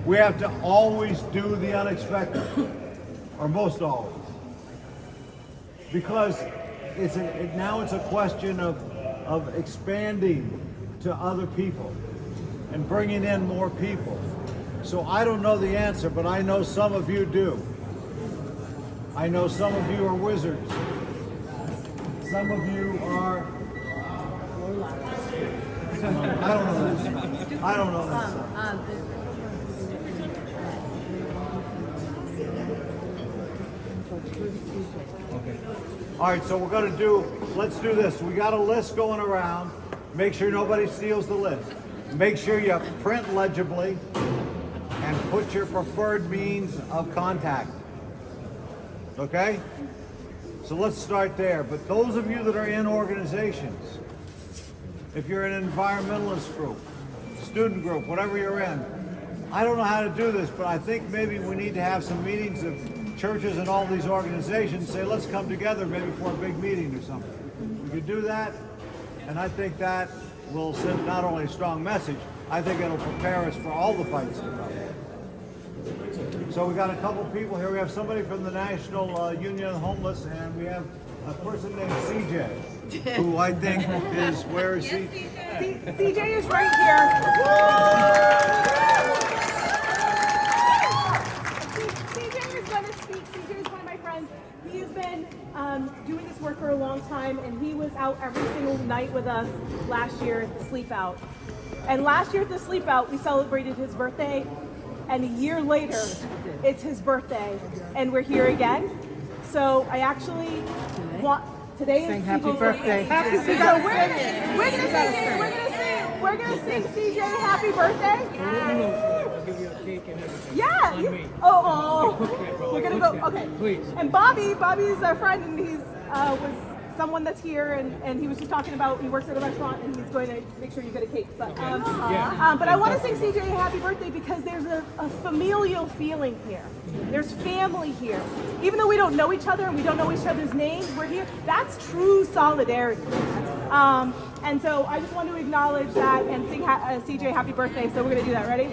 We have to always do the unexpected, or most always. Because now it's a question of expanding to other people and bringing in more people. So I don't know the answer, but I know some of you do. I know some of you are wizards. Some of you are... I don't know this. I don't know this. All right, so let's do this. We got a list going around. Make sure nobody steals the list. Make sure you print legibly and put your preferred means of contact. Okay? So let's start there. But those of you that are in organizations, if you're in an environmentalist group, student group, whatever you're in, I don't know how to do this, but I think maybe we need to have some meetings of churches and all these organizations, say let's come together maybe for a big meeting or something. We could do that, and I think that will send not only a strong message, I think it'll prepare us for all the fights to come. So we got a couple people here. We have somebody from the National Union of the Homeless, and we have a person named CJ, who I think is, where is he? CJ is right here. CJ is going to speak. CJ is one of my friends. He has been doing this work for a long time, and he was out every single night with us last year at the Sleep Out. And last year at the Sleep Out, we celebrated his birthday, and a year later, it's his birthday, and we're here again. So I actually want today is happy birthday. Happy birthday. So we're gonna sing CJ happy birthday. I'll give you a cake and everything. Yeah. We're gonna go. Okay. Please. And Bobby is our friend, and he's was someone that's here, and he was just talking about he works at a restaurant, and he's going to make sure you get a cake. But but I want to sing CJ a happy birthday because there's a familial feeling here. There's family here. Even though we don't know each other and we don't know each other's names, we're here. That's true solidarity. And so I just want to acknowledge that and sing CJ happy birthday. So we're going to do that. Ready?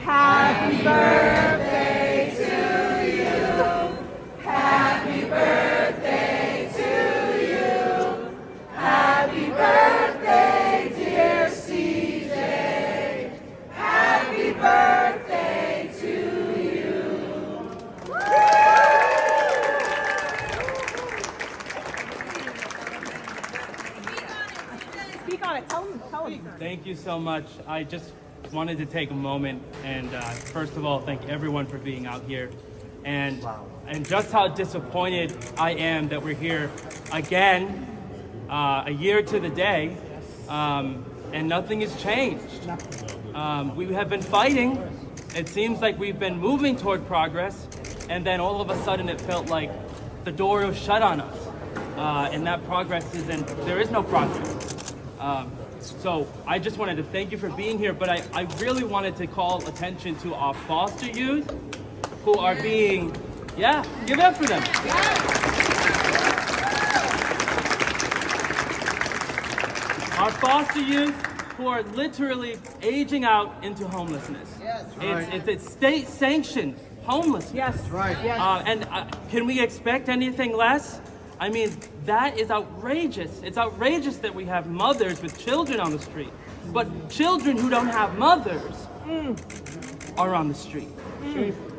Happy birthday to you. Happy birthday to you. Happy birthday, dear CJ. Happy birthday to you. Speak on it. Tell them. Thank you so much. I just wanted to take a moment and first of all, thank everyone for being out here. And just how disappointed I am that we're here again, a year to the day, and nothing has changed. We have been fighting. It seems like we've been moving toward progress, and then all of a sudden it felt like the door was shut on us, and that there is no progress. So I just wanted to thank you for being here, but I really wanted to call attention to our foster youth who are being, give it up for them. Our foster youth who are literally aging out into homelessness. It's state-sanctioned homelessness. Yes. Right. Yes. And can we expect anything less? I mean, that is outrageous. It's outrageous that we have mothers with children on the street, but children who don't have mothers are on the street.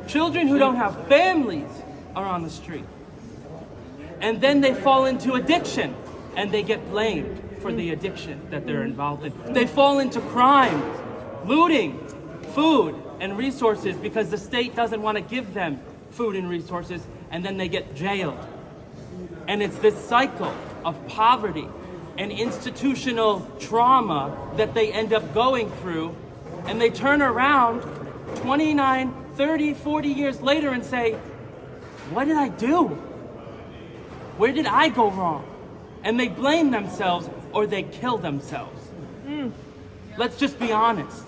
Children who don't have families are on the street. And then they fall into addiction, and they get blamed for the addiction that they're involved in. They fall into crime, looting food and resources because the state doesn't want to give them food and resources, and then they get jailed. And it's this cycle of poverty and institutional trauma that they end up going through, and they turn around 29, 30, 40 years later and say, what did I do? Where did I go wrong? And they blame themselves or they kill themselves. Let's just be honest.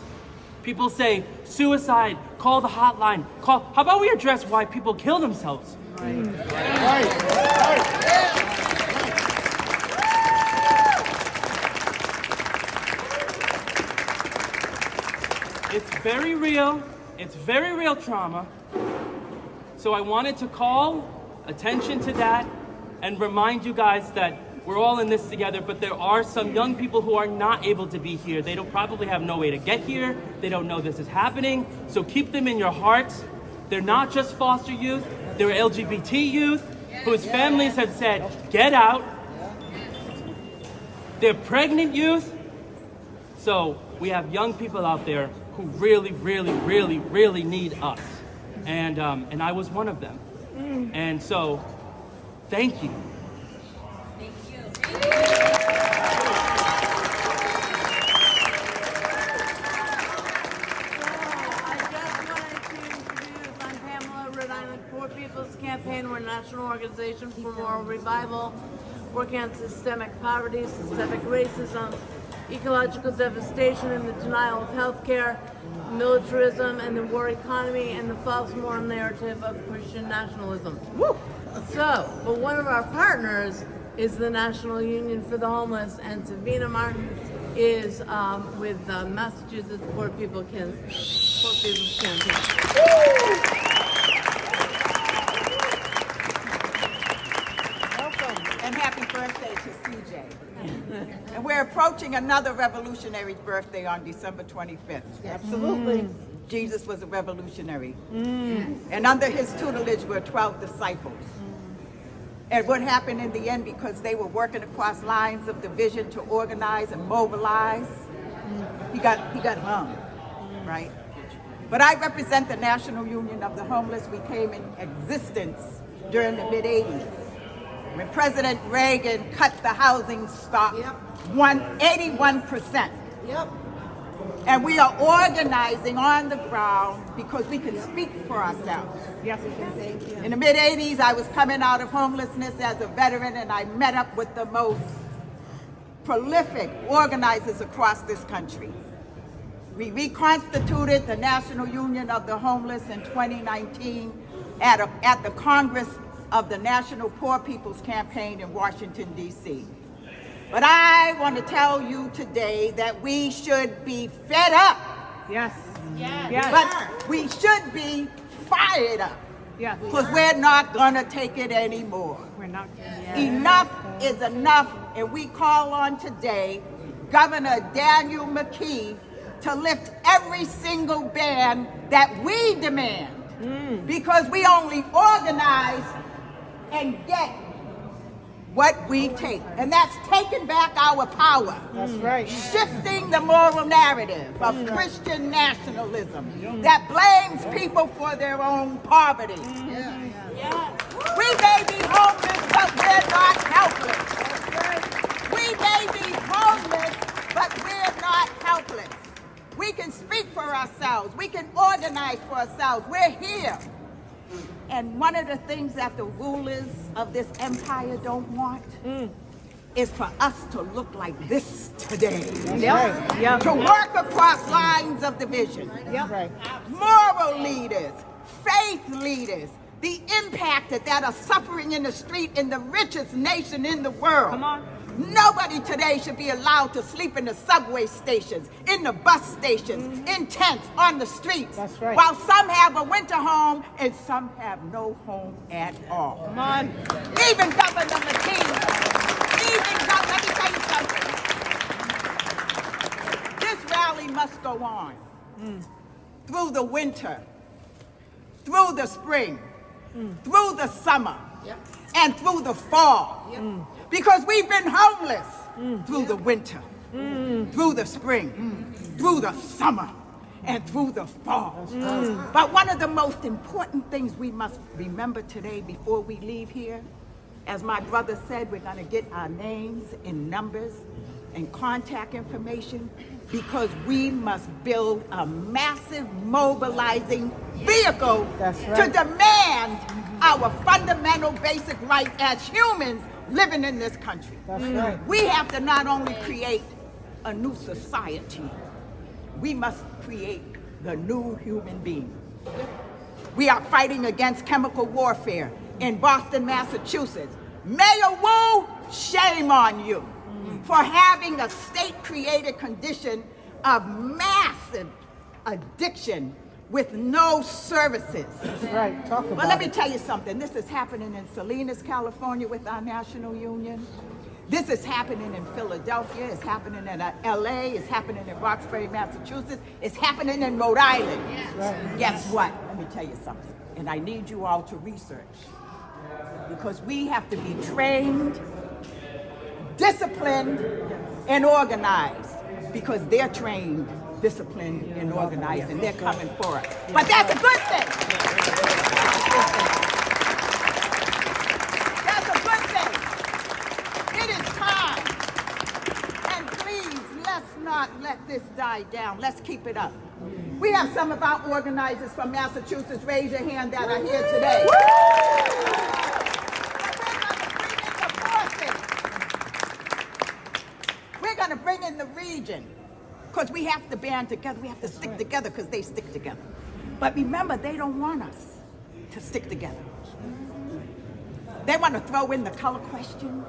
People say suicide, call the hotline, how about we address why people kill themselves? It's very real. It's very real trauma. So I wanted to call attention to that and remind you guys that we're all in this together, but there are some young people who are not able to be here. They don't probably have no way to get here. They don't know this is happening. So keep them in your hearts. They're not just foster youth. They're LGBT youth whose families have said, get out. They're pregnant youth. So we have young people out there who really, really, really, really need us. And I was one of them. And so, thank you. Rhode Island Poor People's Campaign. We're a national organization for moral revival, working on systemic poverty, systemic racism, ecological devastation, and the denial of health care, militarism, and the war economy, and the false moral narrative of Christian nationalism. But one of our partners is the National Union for the Homeless, and Savina Martin is with Massachusetts Poor People's Campaign. And happy birthday to CJ. And we're approaching another revolutionary's birthday on December 25th. Absolutely. Jesus was a revolutionary. And under his tutelage were 12 disciples. And what happened in the end, because they were working across lines of division to organize and mobilize, he got hung, right? But I represent the National Union of the Homeless. We came in existence during the mid-'80s. When President Reagan cut the housing stock 81%. And we are organizing on the ground because we can speak for ourselves. Yes, we can. Thank you. In the mid-'80s, I was coming out of homelessness as a veteran, and I met up with the most prolific organizers across this country. We reconstituted the National Union of the Homeless in 2019 at the Congress of the National Poor People's Campaign in Washington, D.C. But I want to tell you today that we should be fed up. Yes. Yes. But we should be fired up. Yes. Because we're not going to take it anymore. We're not. Enough is enough, and we call on today Governor Daniel McKee to lift every single ban that we demand. Because we only organize and get what we take. And that's taking back our power. That's right. Shifting the moral narrative of Christian nationalism that blames people for their own poverty. We may be homeless, but we're not helpless. We may be homeless, but we're not helpless. We can speak for ourselves. We can organize for ourselves. We're here. And one of the things that the rulers of this empire don't want is for us to look like this today. To work across lines of division. Moral leaders, faith leaders, the impacted that are suffering in the street in the richest nation in the world. Come on. Nobody today should be allowed to sleep in the subway stations, in the bus stations, in tents, on the streets. That's right. While some have a winter home and some have no home at all. Come on. Even Governor McKee, let me tell you something. This rally must go on through the winter, through the spring, through the summer, and through the fall. Because we've been homeless through the winter, through the spring, through the summer, and through the fall. But one of the most important things we must remember today before we leave here, as my brother said, we're going to get our names and numbers and contact information, because we must build a massive mobilizing vehicle to demand our fundamental basic rights as humans living in this country. We have to not only create a new society, we must create the new human being. We are fighting against chemical warfare in Boston, Massachusetts. Mayor Wu, shame on you for having a state-created condition of massive addiction with no services. That's right, talk about But let me tell you something. This is happening in Salinas, California with our national union. This is happening in Philadelphia. It's happening in LA. It's happening in Roxbury, Massachusetts. It's happening in Rhode Island. Guess what? Let me tell you something. And I need you all to research. Because we have to be trained, disciplined, and organized. Because they're trained, disciplined, and organized, and they're coming for us. But that's a good thing. That's a good thing. It is time. And please, let's not let this die down. Let's keep it up. We have some of our organizers from Massachusetts. Raise your hand that are here today. We're going to bring in the region. Because we have to band together, we have to stick together because they stick together. But remember, they don't want us to stick together. They want to throw in the color question.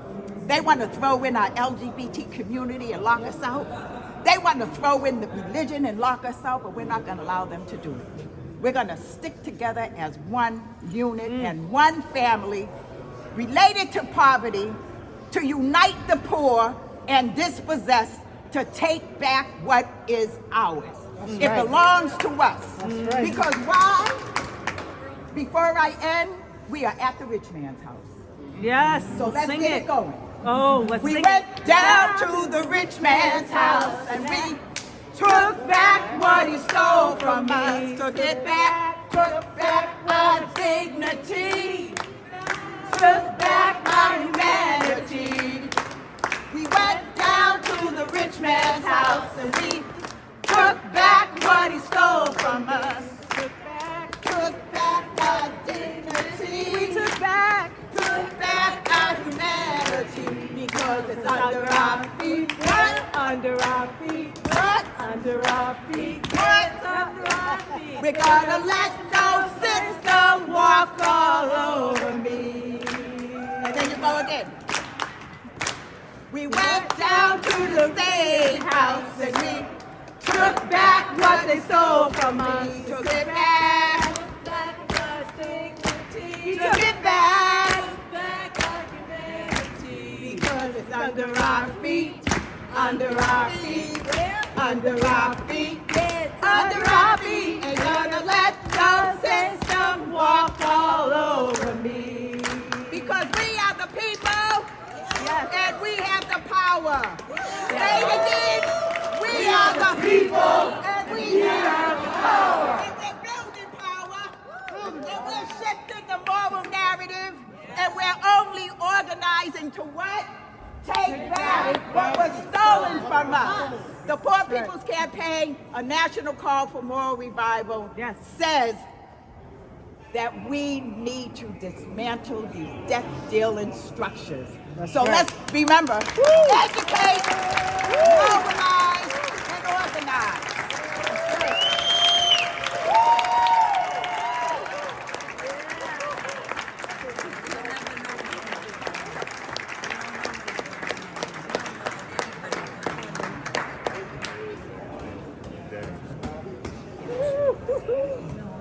They want to throw in our LGBT community and lock us out. They want to throw in the religion and lock us out, but we're not going to allow them to do it. We're going to stick together as one unit and one family related to poverty, to unite the poor and dispossessed, to take back what is ours. It belongs to us. Because why? Before I end, we are at the rich man's house. Yes. So let's get it going. Oh, let's we sing went it. down to the rich man's house and we took back what he stole from us. Took it back, took back our dignity, took back our humanity. We went down to the rich man's house and we took back what he stole from us. Took back our dignity. We took back our humanity, because it's under our feet. What? Under our feet. What? Under our feet. What? Under our feet. We're gonna let no system walk all over me. And then you go again. We went down to the State House and we took back what they stole from us. Took it back. Took it back. Because it's under our feet. Under our feet. Under our feet. Under our feet. Ain't gonna let the system walk all over me. Because we are the people. And we have the power. Say it again. We are the people. And we have the power. And we're building power. And we're shifting the moral narrative. And we're only organizing to what? Take back what was stolen from us. The Poor People's Campaign, a national call for moral revival, says that we need to dismantle these death dealing structures. So right. let's remember, educate, mobilize, and organize.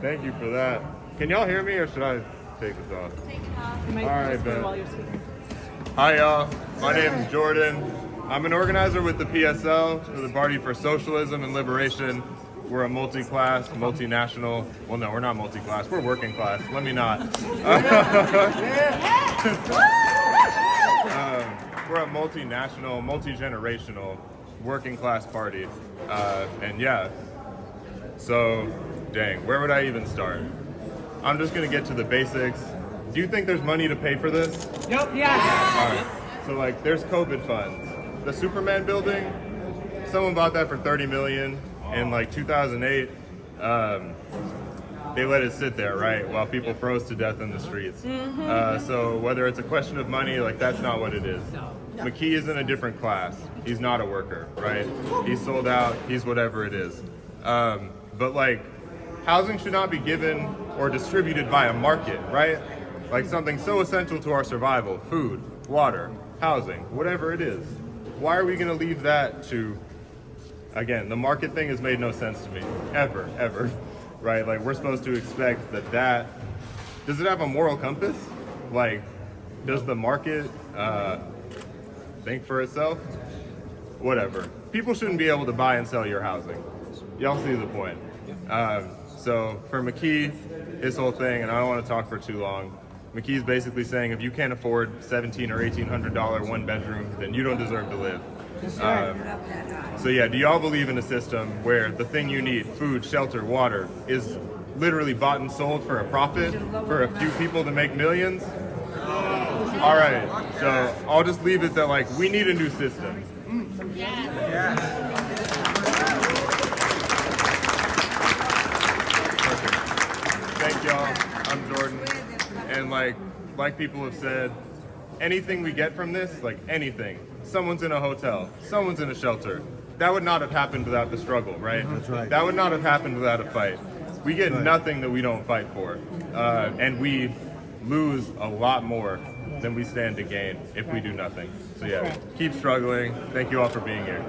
Thank you for that. Can y'all hear me or should I take this off? Take it off. All right, Ben. Hi, y'all. My name is Jordan. I'm an organizer with the PSL, or the Party for Socialism and Liberation. We're a multi-class, multinational. Well, no, we're not multi-class. We're working class. Let me not. We're a multinational, multi-generational, working class party. And yeah, so dang, where would I even start? I'm just gonna get to the basics. Do you think there's money to pay for this? Yep. Yes. All right. So like, there's COVID funds. The Superman building, someone bought that for $30 million in like 2008. They let it sit there, right, while people froze to death in the streets. So whether it's a question of money, like that's not what it is. McKee is in a different class. He's not a worker, right? He's sold out. He's whatever it is. But like, housing should not be given or distributed by a market, right? Like something so essential to our survival, food, water, housing, whatever it is. Why are we gonna leave that to, again, the market thing has made no sense to me, ever, right? Like we're supposed to expect that, does it have a moral compass? Like, does the market think for itself? Whatever. People shouldn't be able to buy and sell your housing. Y'all see the point. So for McKee, his whole thing, and I don't want to talk for too long, McKee's basically saying if you can't afford $1,700 or $1,800 one bedroom, then you don't deserve to live. So yeah, do y'all believe in a system where the thing you need, food, shelter, water, is literally bought and sold for a profit for a few people to make millions? All right, so I'll just leave it that like, we need a new system. Thank y'all. I'm Jordan. And like people have said, anything we get from this, like anything, someone's in a hotel, someone's in a shelter, that would not have happened without the struggle, right? That's right. That would not have happened without a fight. We get nothing that we don't fight for. And we lose a lot more than we stand to gain if we do nothing. So yeah, keep struggling. Thank you all for being here.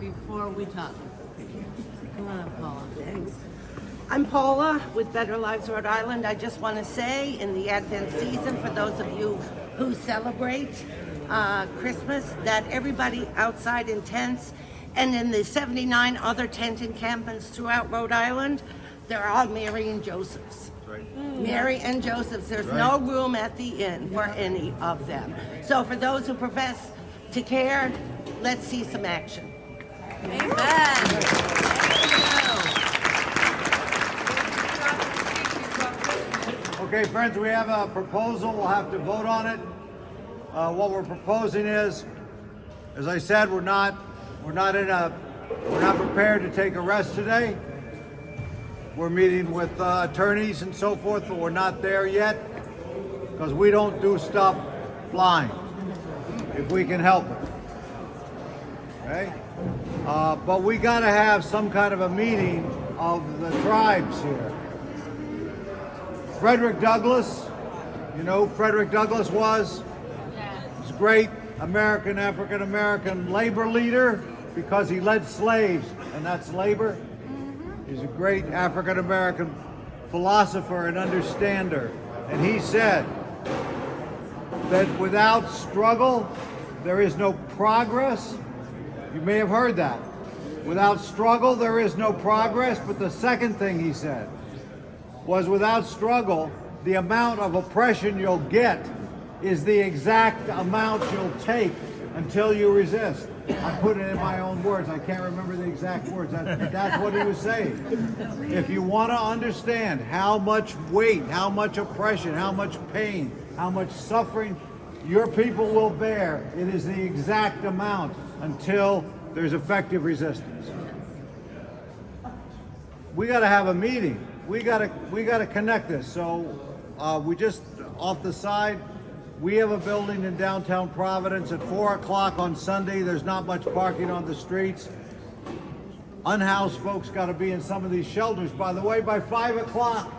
Before we talk. Come on, Paula. Thanks. I'm Paula with Better Lives Rhode Island. I just want to say in the Advent season, for those of you who celebrate Christmas, that everybody outside in tents and in the 79 other tent encampments throughout Rhode Island, they're all Mary and Joseph's. Mary and Joseph's. There's no room at the inn for any of them. So for those who profess to care, let's see some action. Okay, friends, we have a proposal. We'll have to vote on it. What we're proposing is, as I said, we're not prepared to take arrests today. We're meeting with attorneys and so forth, but we're not there yet because we don't do stuff blind if we can help it. Okay? But we got to have some kind of a meeting of the tribes here. Frederick Douglass, you know who Frederick Douglass was? He's a great African-American labor leader because he led slaves, and that's labor. He's a great African-American philosopher and understander. And he said that without struggle, there is no progress. You may have heard that. Without struggle, there is no progress. But the second thing he said was without struggle, the amount of oppression you'll get is the exact amount you'll take until you resist. I put it in my own words. I can't remember the exact words. That's what he was saying. If you want to understand how much weight, how much oppression, how much pain, how much suffering your people will bear, it is the exact amount until there's effective resistance. We got to have a meeting. We got to connect this. So we just off the side, we have a building in downtown Providence at 4 o'clock on Sunday. There's not much parking on the streets. Unhoused folks got to be in some of these shelters, by the way, by 5 o'clock.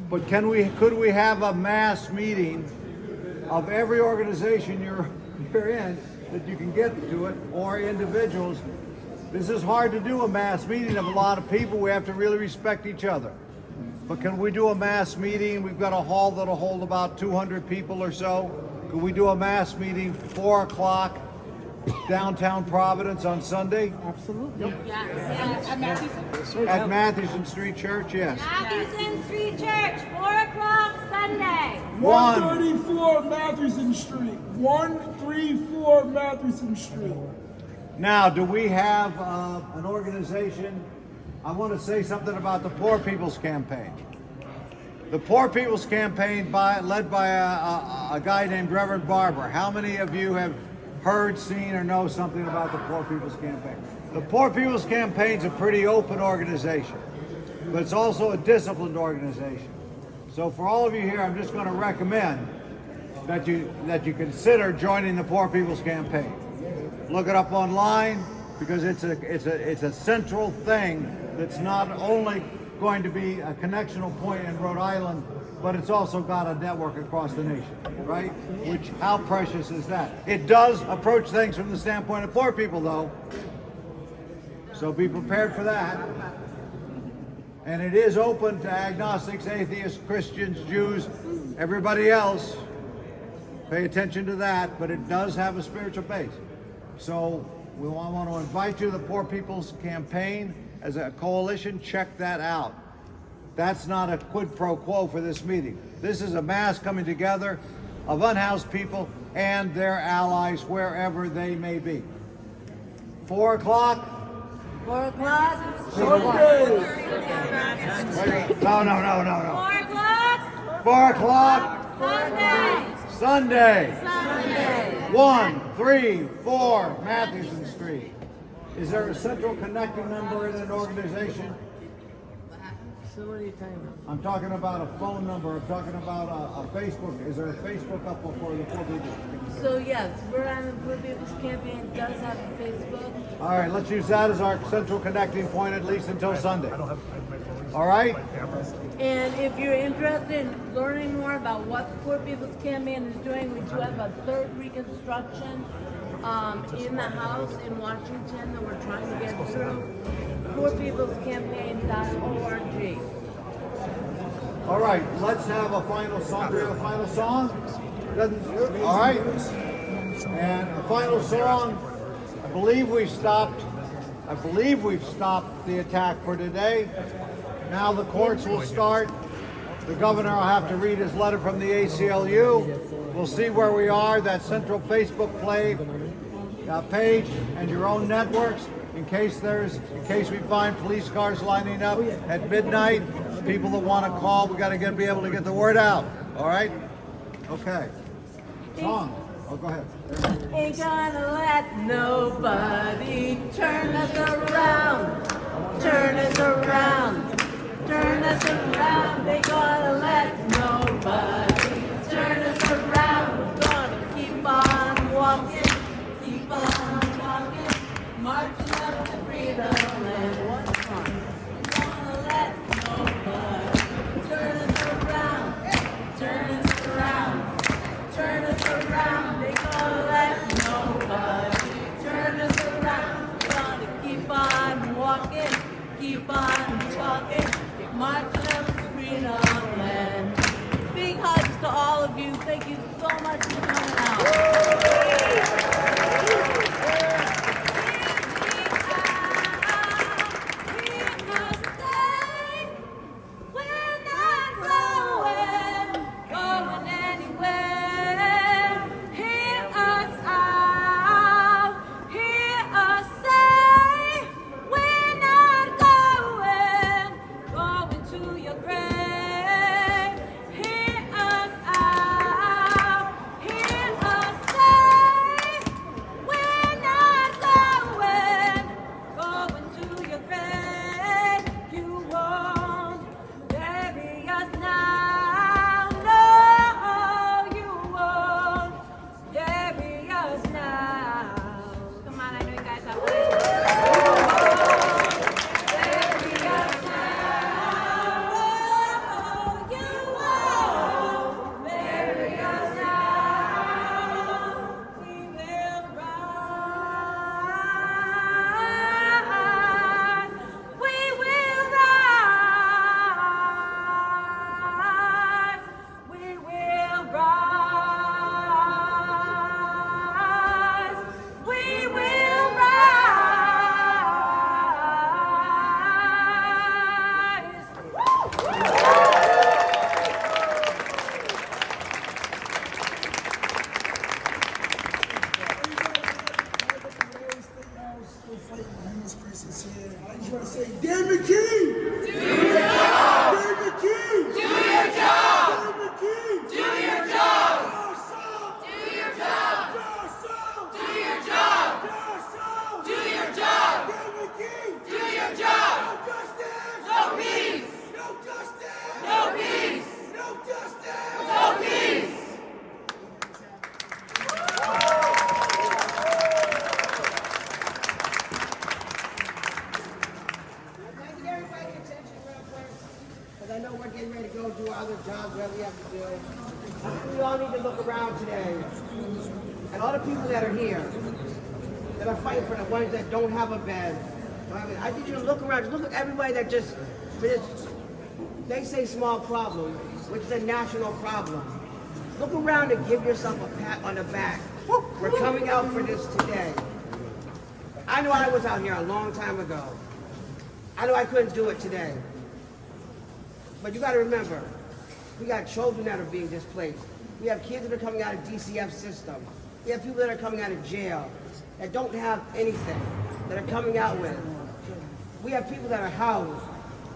But could we have a mass meeting of every organization you're in that you can get to it, or individuals? This is hard to do, a mass meeting of a lot of people. We have to really respect each other. But can we do a mass meeting? We've got a hall that'll hold about 200 people or so. Could we do a mass meeting 4 o'clock downtown Providence on Sunday? Absolutely. Yes. At Mathewson Street Church, yes. Mathewson Street Church, 4 o'clock Sunday. 134 Mathewson Street. 134 Mathewson Street. Now, do we have an organization? I want to say something about the Poor People's Campaign. The Poor People's Campaign, led by a guy named Reverend Barber. How many of you have heard, seen, or know something about the Poor People's Campaign? The Poor People's Campaign is a pretty open organization, but it's also a disciplined organization. So for all of you here, I'm just going to recommend that you consider joining the Poor People's Campaign. Look it up online, because it's a central thing that's not only going to be a connectional point in Rhode Island, but it's also got a network across the nation, right? Which, how precious is that? It does approach things from the standpoint of poor people, though. So be prepared for that. And it is open to agnostics, atheists, Christians, Jews, everybody else. Pay attention to that, but it does have a spiritual base. So we want to invite you to the Poor People's Campaign as a coalition. Check that out. That's not a quid pro quo for this meeting. This is a mass coming together of unhoused people and their allies wherever they may be. 4 o'clock? 4 o'clock? No. 4 o'clock? 4 o'clock? Sunday. 134 Mathewson Street. Is there a central connecting number in an organization? So what are you talking about? I'm talking about a phone number. I'm talking about a Facebook. Is there a Facebook up for the Poor People? So yes, Rhode Island Poor People's Campaign does have a Facebook. All right, let's use that as our central connecting point at least until Sunday. All right? And if you're interested in learning more about what the Poor People's Campaign is doing, we do have a third reconstruction in the House in Washington that we're trying to get through. poorpeoplescampaign.org. All right, let's have a final song. Do we have a final song? All right. And a final song. I believe we've stopped the attack for today. Now the courts will start. The governor will have to read his letter from the ACLU. We'll see where we are. That central Facebook page and your own networks. In case we find police cars lining up at midnight, people that want to call, we got to be able to get the word out. All right? Okay. Song. Oh, go ahead. Ain't gonna let nobody turn us around. Turn us around. Turn us around. Ain't gonna let nobody turn us around. We're gonna keep on walking. Keep on walking. Marching up to freedom and one song. Ain't gonna let nobody turn us around. Turn us around. Turn us around. Ain't gonna let nobody turn us around. We're gonna keep on walking. Keep on talking. Marching up to freedom land. Big hugs to all of you. Thank you so much for coming out. Hear us I just want to say, Dan McKee! Do your job! Dan McKee! Do your job! Dan McKee! Do your job! Do your job! Do your job! Do your job! Dan McKee! Do your job! No justice! No peace! No justice! No peace! No justice! No peace! I know we're getting ready to go do our other jobs, whatever we have to do. I think we all need to look around today. And all the people that are here, that are fighting for the ones that don't have a bed. I need you to look around. Just look at everybody that just, they say small problem, which is a national problem. Look around and give yourself a pat on the back. We're coming out for this today. I know I was out here a long time ago. I know I couldn't do it today. But you got to remember, we got children that are being displaced. We have kids that are coming out of DCF system. We have people that are coming out of jail that don't have anything, that are coming out with. We have people that are housed,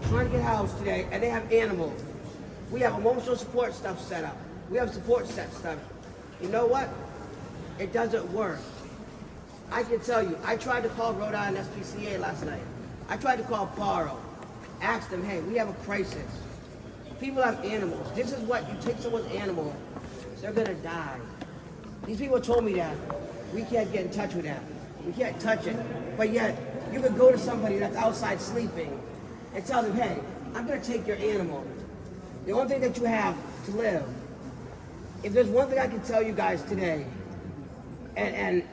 trying to get housed today, and they have animals. We have emotional support stuff set up. We have support set stuff. You know what? It doesn't work. I can tell you, I tried to call Rhode Island SPCA last night. I tried to call Borrow, ask them, hey, we have a crisis. People have animals. This is what, you take someone's animal, they're gonna die. These people told me that. We can't get in touch with that. We can't touch it. But yet, you could go to somebody that's outside sleeping and tell them, hey, I'm gonna take your animal. The only thing that you have to live. If there's one thing I can tell you guys today, and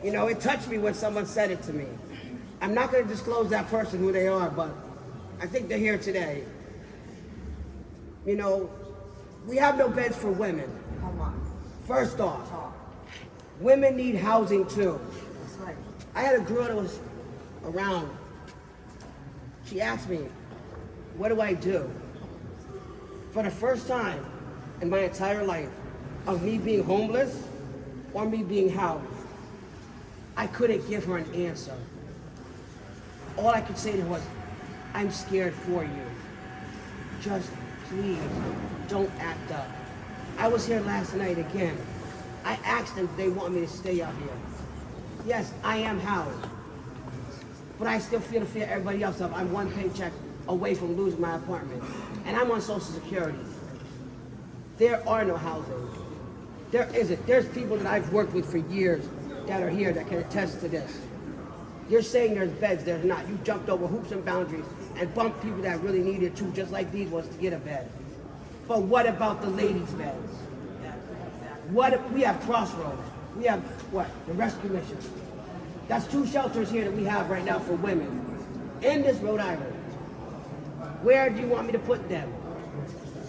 you know, it touched me when someone said it to me. I'm not gonna disclose that person who they are, but I think they're here today. You know, we have no beds for women. Come on. First off, women need housing too. That's right. I had a girl that was around. She asked me, what do I do? For the first time in my entire life of me being homeless or me being housed, I couldn't give her an answer. All I could say to her was, I'm scared for you. Just please, don't act up. I was here last night again. I asked them if they want me to stay out here. Yes, I am housed. But I still feel the fear everybody else of. I'm one paycheck away from losing my apartment. And I'm on Social Security. There are no housing. There isn't. There's people that I've worked with for years that are here that can attest to this. You're saying there's beds, there's not. You jumped over hoops and boundaries and bumped people that really needed to, just like these ones, to get a bed. But what about the ladies' beds? What if we have Crossroads? We have, what, the Rescue Mission. That's 2 shelters here that we have right now for women in this Rhode Island. Where do you want me to put them?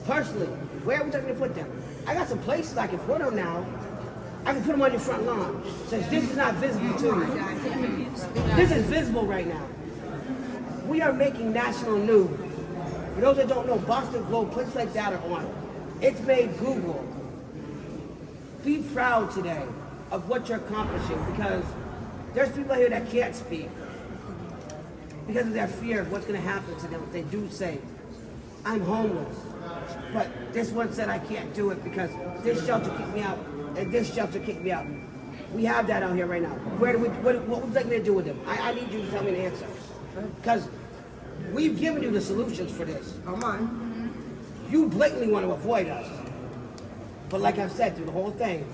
Personally, where are we going to put them? I got some places I can put them now. I can put them on your front lawn, since this is not visible to you. This is visible right now. We are making national news. For those that don't know, Boston Globe, places like that are on it. It's made Google. Be proud today of what you're accomplishing, because there's people out here that can't speak because of their fear of what's going to happen to them if they do say, I'm homeless. But this one said I can't do it because this shelter kicked me out and this shelter kicked me out. We have that out here right now. What would you like me to do with them? I need you to tell me the answer. Because we've given you the solutions for this. Come on. You blatantly want to avoid us. But like I've said through the whole thing,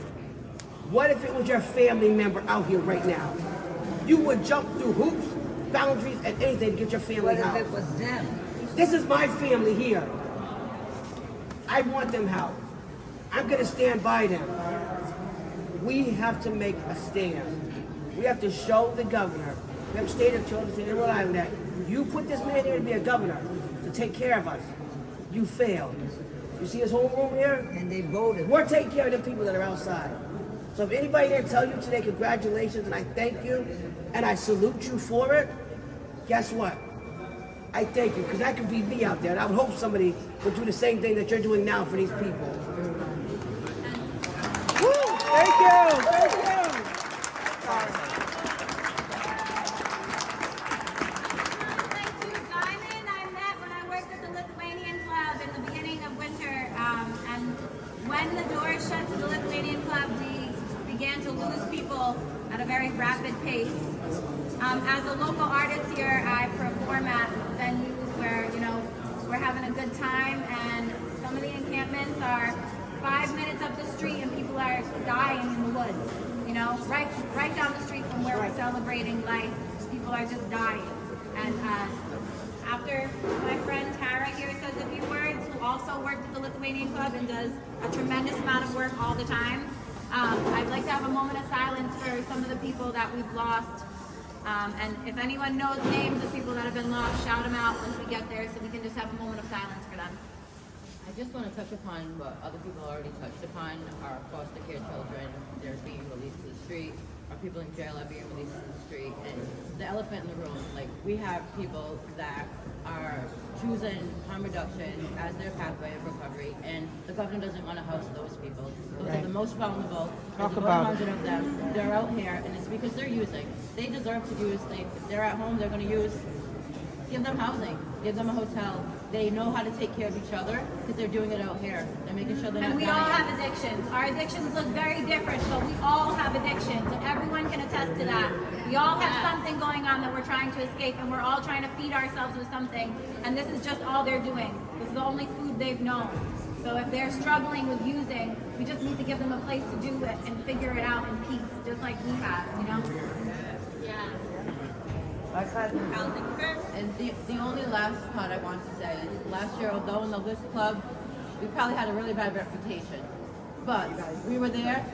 what if it was your family member out here right now? You would jump through hoops, boundaries, and anything to get your family out. What if it was them? This is my family here. I want them out. I'm going to stand by them. We have to make a stand. We have to show the governor, we have state of children in Rhode Island, that you put this man here to be a governor, to take care of us. You failed. You see this whole room here? And they voted. We're taking care of the people that are outside. So if anybody didn't tell you today, congratulations, and I thank you, and I salute you for it, guess what? I thank you, because that could be me out there, and I would hope somebody would do the same thing that you're doing now for these people. Woo! Thank you! Thank you! lose people at a very rapid pace. As a local artist here, I perform at venues where, you know, we're having a good time, and some of the encampments are 5 minutes up the street and people are dying in the woods, you know, right down the street from where we're celebrating life. People are just dying. And after my friend Tara here says a few words, who also worked at the Lithuanian Club and does a tremendous amount of work all the time, I'd like to have a moment of silence for some of the people that we've lost. And if anyone knows names of people that have been lost, shout them out once we get there so we can just have a moment of silence for them. I just want to touch upon what other people already touched upon. Our foster care children, they're being released to the street. Our people in jail are being released to the street. And the elephant in the room, like, we have people that are choosing harm reduction as their pathway of recovery, and the governor doesn't want to house those people. Those are the most vulnerable. Talk There's about 100 of them. They're out here, and it's because they're using. They deserve to use. If they're at home, they're going to use. Give them housing. Give them a hotel. They know how to take care of each other because they're doing it out here. They're making sure they're not And we dying. all have addictions. Our addictions look very different, but we all have addictions, and everyone can attest to that. We all have something going on that we're trying to escape, and we're all trying to feed ourselves with something, and this is just all they're doing. This is the only food they've known. So if they're struggling with using, we just need to give them a place to do it and figure it out in peace, just like we have, you know? Yeah. And the only last part I want to say is last year, although in the list club, we probably had a really bad reputation. But we were there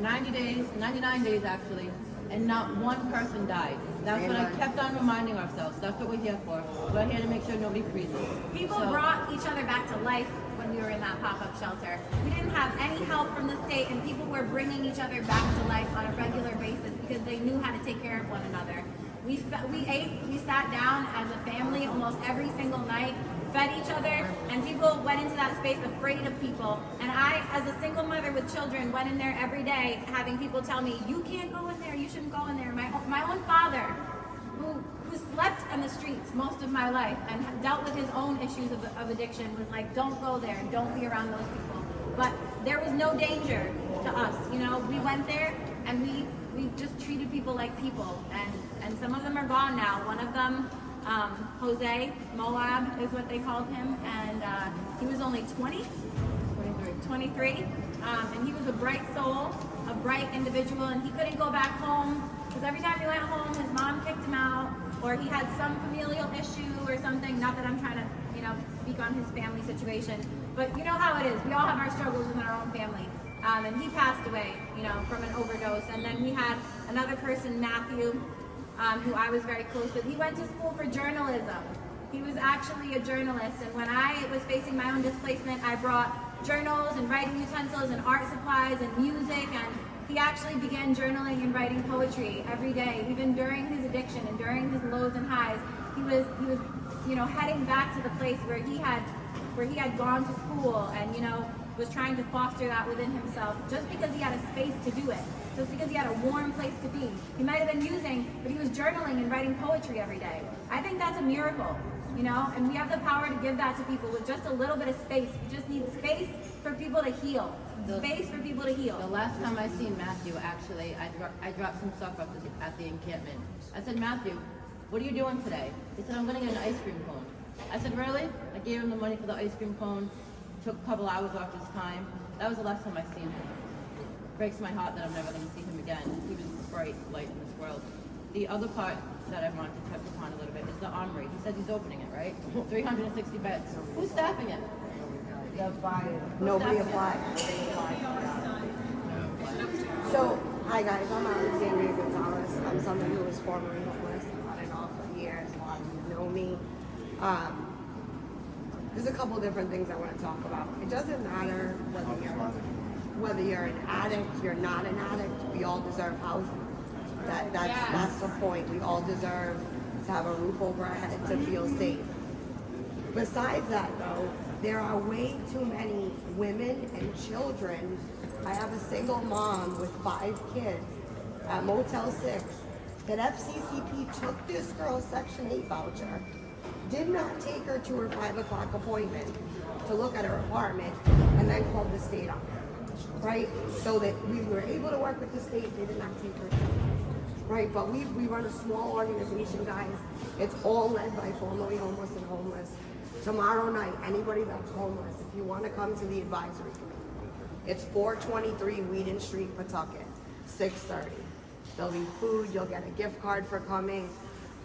90 days, 99 days actually, and not one person died. That's what I kept on reminding ourselves. That's what we're here for. We're here to make sure nobody freezes. People brought each other back to life when we were in that pop-up shelter. We didn't have any help from the state, and people were bringing each other back to life on a regular basis because they knew how to take care of one another. We ate, we sat down as a family almost every single night, fed each other, and people went into that space afraid of people. And I, as a single mother with children, went in there every day having people tell me, you can't go in there, you shouldn't go in there. My own father, who slept in the streets most of my life and dealt with his own issues of addiction, was like, don't go there, don't be around those people. But there was no danger to us, you know. We went there and we just treated people like people, and some of them are gone now. One of them, Jose Moab is what they called him, and he was only 23, and he was a bright soul, a bright individual, and he couldn't go back home because every time he went home, his mom kicked him out, or he had some familial issue or something. Not that I'm trying to, you know, speak on his family situation, but you know how it is. We all have our struggles within our own family. And he passed away, you know, from an overdose. And then we had another person, Matthew, who I was very close with. He went to school for journalism. He was actually a journalist. And when I was facing my own displacement, I brought journals and writing utensils and art supplies and music. And he actually began journaling and writing poetry every day, even during his addiction and during his lows and highs. He was, you know, heading back to the place where he had gone to school and, you know, was trying to foster that within himself just because he had a space to do it, just because he had a warm place to be. He might have been using, but he was journaling and writing poetry every day. I think that's a miracle, you know, and we have the power to give that to people with just a little bit of space. We just need space for people to heal. Space for people to heal. The last time I seen Matthew, actually, I dropped some stuff at the encampment. I said, Matthew, what are you doing today? He said, I'm going to get an ice cream cone. I said, really? I gave him the money for the ice cream cone. Took a couple hours off his time. That was the last time I seen him. Breaks my heart that I'm never going to see him again. He was a bright light in this world. The other part that I wanted to touch upon a little bit is the armory. He said he's opening it, right? 360 beds. Who's staffing it? Nobody applied. So, hi guys, I'm Alexandria Gonzalez. I'm someone who was formerly homeless on and off for years. A lot of you know me. There's a couple different things I want to talk about. It doesn't matter whether you're an addict, you're not an addict. We all deserve housing. That's the point. We all deserve to have a roof over our head, to feel safe. Besides that, though, there are way too many women and children. I have a single mom with 5 kids at Motel 6 that FCCP took this girl's Section 8 voucher, did not take her to her 5 o'clock appointment to look at her apartment, and then called the state on her. right? So that we were able to work with the state, they did not take her. Right, but we run a small organization, guys. It's all led by formerly homeless and homeless. Tomorrow night, anybody that's homeless, if you want to come to the advisory committee, it's 423 Whedon Street, Pawtucket, 6:30. There'll be food, you'll get a gift card for coming.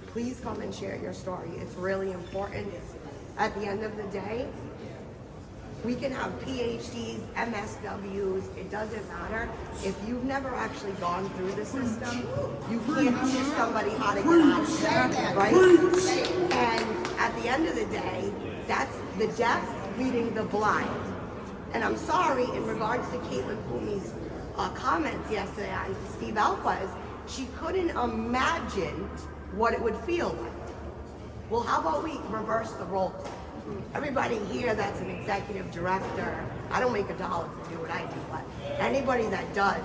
Please come and share your story. It's really important. At the end of the day, we can have PhDs, MSWs, it doesn't matter. If you've never actually gone through the system, you can't teach somebody how to get out of there, right? And at the end of the day, that's the deaf leading the blind. And I'm sorry, in regards to Caitlin Fumi's comments yesterday on Steve Alquez, she couldn't imagine what it would feel like. Well, how about we reverse the roles? Everybody here that's an executive director, I don't make $1 to do what I do, but anybody that does,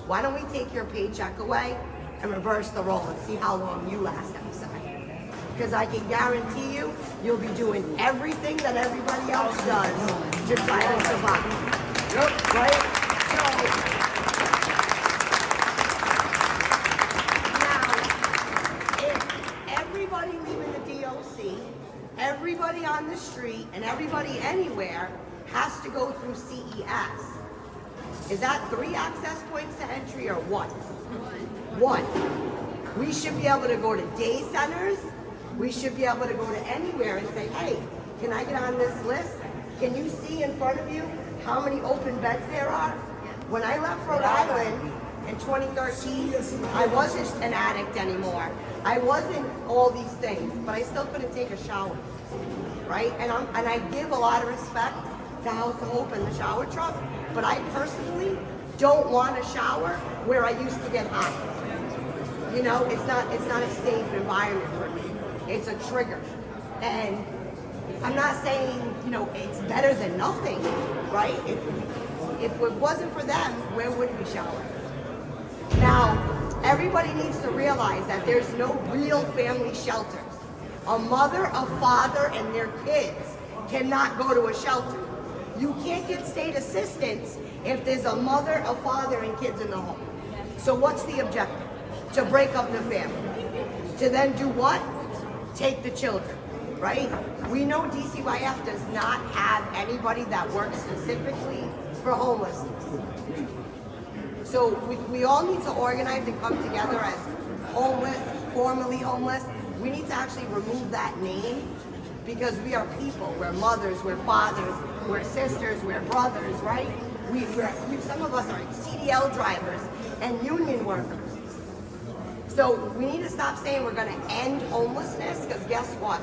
why don't we take your paycheck away and reverse the role and see how long you last outside? Because I can guarantee you, you'll be doing everything that everybody else does to try to survive. Yep. Right? So, now, if everybody leaving the DOC, everybody on the street and everybody anywhere has to go through CES. Is that 3 access points to entry or 1? One. We should be able to go to day centers. We should be able to go to anywhere and say, hey, can I get on this list? Can you see in front of you how many open beds there are? When I left Rhode Island in 2013, I wasn't an addict anymore. I wasn't all these things, but I still couldn't take a shower, right? And I give a lot of respect to House of Hope and the shower truck, but I personally don't want a shower where I used to get hot. You know, it's not a safe environment for me. It's a trigger. And I'm not saying, you know, it's better than nothing, right? If it wasn't for them, where would we shower? Now, everybody needs to realize that there's no real family shelters. A mother, a father, and their kids cannot go to a shelter. You can't get state assistance if there's a mother, a father, and kids in the home. So what's the objective? To break up the family. To then do what? Take the children, right? We know DCYF does not have anybody that works specifically for homelessness. So we all need to organize and come together as homeless, formerly homeless. We need to actually remove that name because we are people. We're mothers, we're fathers, we're sisters, we're brothers, right? Some of us are CDL drivers and union workers. So we need to stop saying we're going to end homelessness because guess what?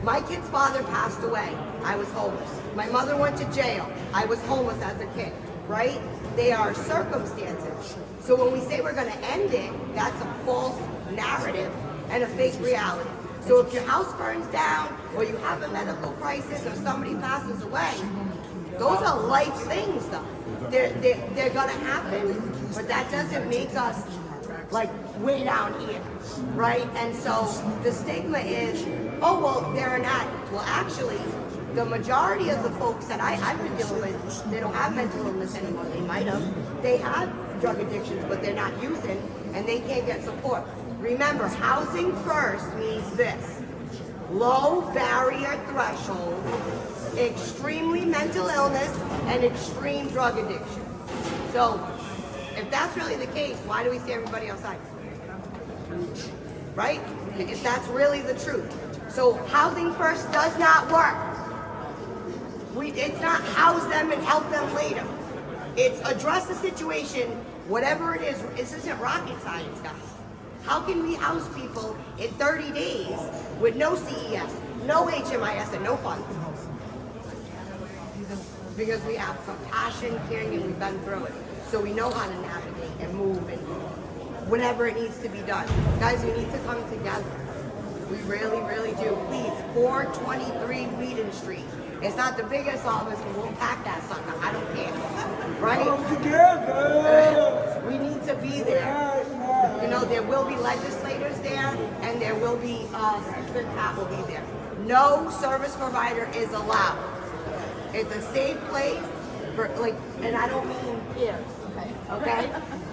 My kid's father passed away. I was homeless. My mother went to jail. I was homeless as a kid, right? They are circumstances. So when we say we're going to end it, that's a false narrative and a fake reality. So if your house burns down or you have a medical crisis or somebody passes away, those are life things though. They're going to happen, but that doesn't make us like way down here, right? And so the stigma is, oh, well, they're an addict. Well, actually, the majority of the folks that I've been dealing with, they don't have mental illness anymore. They might have. They have drug addictions, but they're not using, and they can't get support. Remember, housing first means this: low barrier threshold, extremely mental illness, and extreme drug addiction. So, if that's really the case, why do we see everybody outside? Right? If that's really the truth. So housing first does not work. It's not house them and help them later. It's address the situation, whatever it is. This isn't rocket science, guys. How can we house people in 30 days with no CES, no HMIS, and no funds? Because we have compassion, caring, and we've been through it. So we know how to navigate and move and whatever it needs to be done. Guys, we need to come together. We really, really do. Please, 423 Whedon Street. It's not the biggest office, but we'll pack that sucker. I don't care. Right? Come together! We need to be there. You know, there will be legislators there, and there will be, Speaker Pat will be there. No service provider is allowed. It's a safe place for like, and I don't mean peers, okay?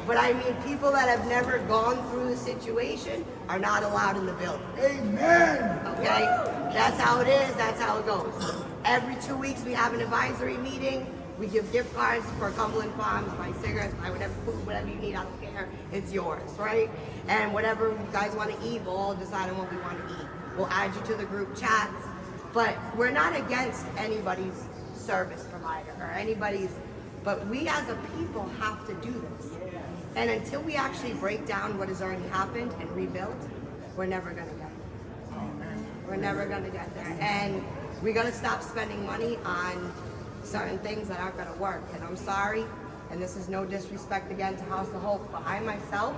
But I mean people that have never gone through the situation are not allowed in the building. Amen. Okay? That's how it is, that's how it goes. Every 2 weeks we have an advisory meeting. We give gift cards for Cumberland Farms, buy cigarettes, buy whatever food, whatever you need, I don't care. It's yours, right? And whatever you guys want to eat, we'll all decide on what we want to eat. We'll add you to the group chats. But we're not against anybody's service provider or anybody's, but we as a people have to do this. And until we actually break down what has already happened and rebuild, we're never gonna get there. We're never gonna get there. And we gotta stop spending money on certain things that aren't gonna work. And I'm sorry, and this is no disrespect again to House of Hope, but I myself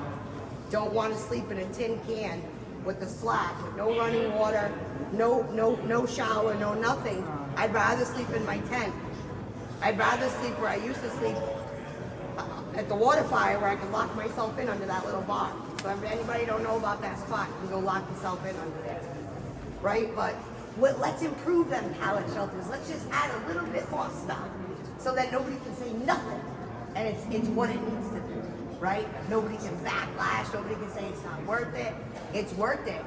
don't wanna sleep in a tin can with the slab, with no running water, no shower, no nothing. I'd rather sleep in my tent. I'd rather sleep where I used to sleep at the water fire, where I could lock myself in under that little bar. So if anybody don't know about that spot, you can go lock yourself in under there, right? But let's improve them pallet shelters. Let's just add a little bit more stuff so that nobody can say nothing. And it's what it needs to do, right? Nobody can backlash. Nobody can say it's not worth it. It's worth it.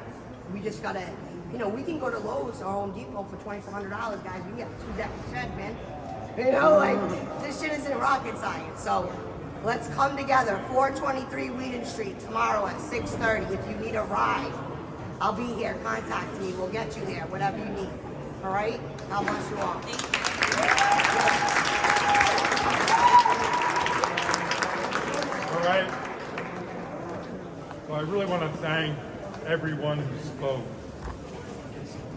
We just gotta, we can go to Lowe's or Home Depot for $2,400, guys. We can get a 2-deck shed, man. This shit isn't rocket science. So let's come together. 423 Whedon Street tomorrow at 6:30. If you need a ride, I'll be here. Contact me. We'll get you there, whatever you need. All right? God bless you all. All right. Well, I really want to thank everyone who spoke.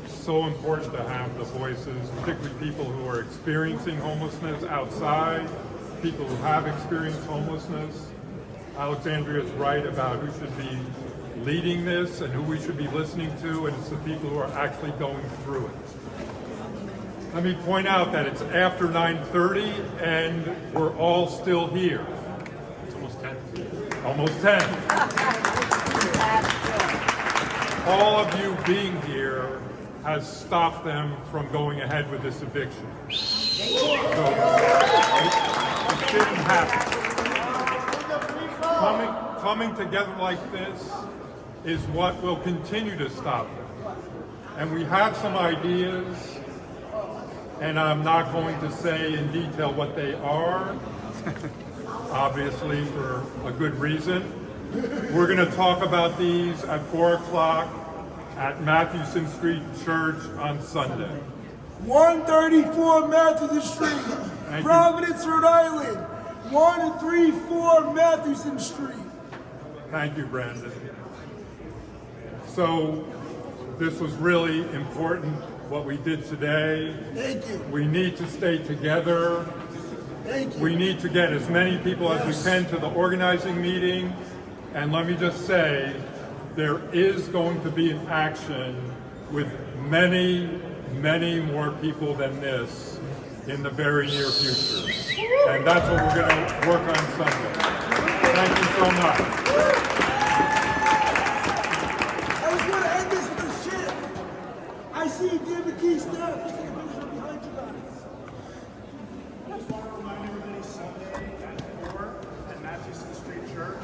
It's so important to have the voices, particularly people who are experiencing homelessness outside, people who have experienced homelessness. Alexandria is right about who should be leading this and who we should be listening to, and it's the people who are actually going through it. Let me point out that it's after 9:30 and we're all still here. It's almost 10. Almost 10. All of you being here has stopped them from going ahead with this eviction. So it didn't happen. Coming together like this is what will continue to stop them. And we have some ideas, and I'm not going to say in detail what they are, obviously for a good reason. We're going to talk about these at 4 o'clock at Mathewson Street Church on Sunday. 134 Mathewson Street, Providence, Rhode Island. 134 Mathewson Street. Thank you, Brandon. So this was really important, what we did today. Thank you. We need to stay together. Thank you. We need to get as many people as we can to the organizing meeting. And let me just say, there is going to be an action with many, many more people than this in the very near future. And that's what we're going to work on Sunday. Thank you so much. I was going to end this with a shit. I see Daniel McKee stand. Let's take a picture behind you guys. I just want to remind everybody Sunday at 4 at Mathewson Street Church.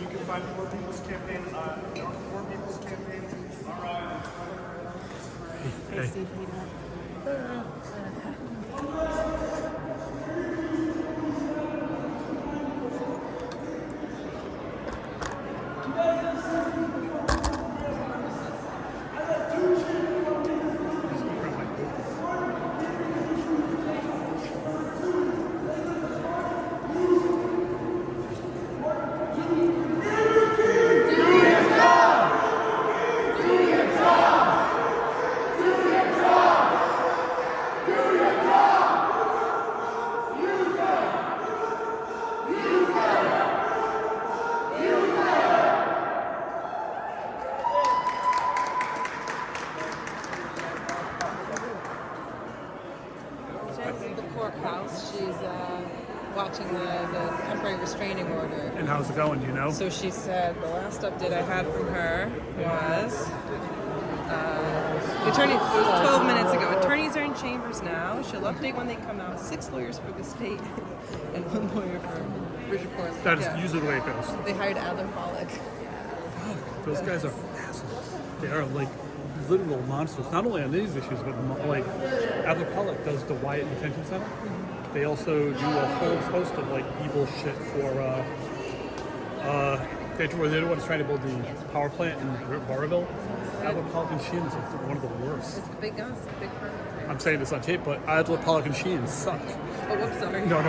You can find Poor People's Campaign, Poor People's Campaign. All right. Hey. Watching the temporary restraining order. And how's it going, do you know? So she said the last update I had from her was Attorney, it was 12 minutes ago. Attorneys are in chambers now. She'll update when they come out. 6 lawyers for the state and 1 lawyer for Richard Corley. That is usually the way it goes. They hired Adler Pollack. Those guys are assholes. They are like literal monsters, not only on these issues, but like Adler Pollack does the Wyatt Detention Center. They also do a whole host of like evil shit for they're the ones trying to build the power plant in Barville. Adler Pollack and Sheehan is one of the worst. It's the big guns, it's the big firm. I'm saying this on tape, but Adler Pollack and Sheehan suck. Oh, whoops, sorry. No, I'm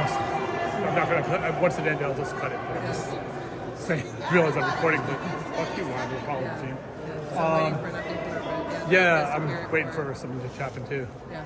not gonna. Once it ends, I'll just cut it. But I'm just saying, realize I'm recording, but fuck you, Adler Pollack and Sheehan. So I'm waiting for an update from her, but Yeah, I'm waiting for something to happen too. Yeah.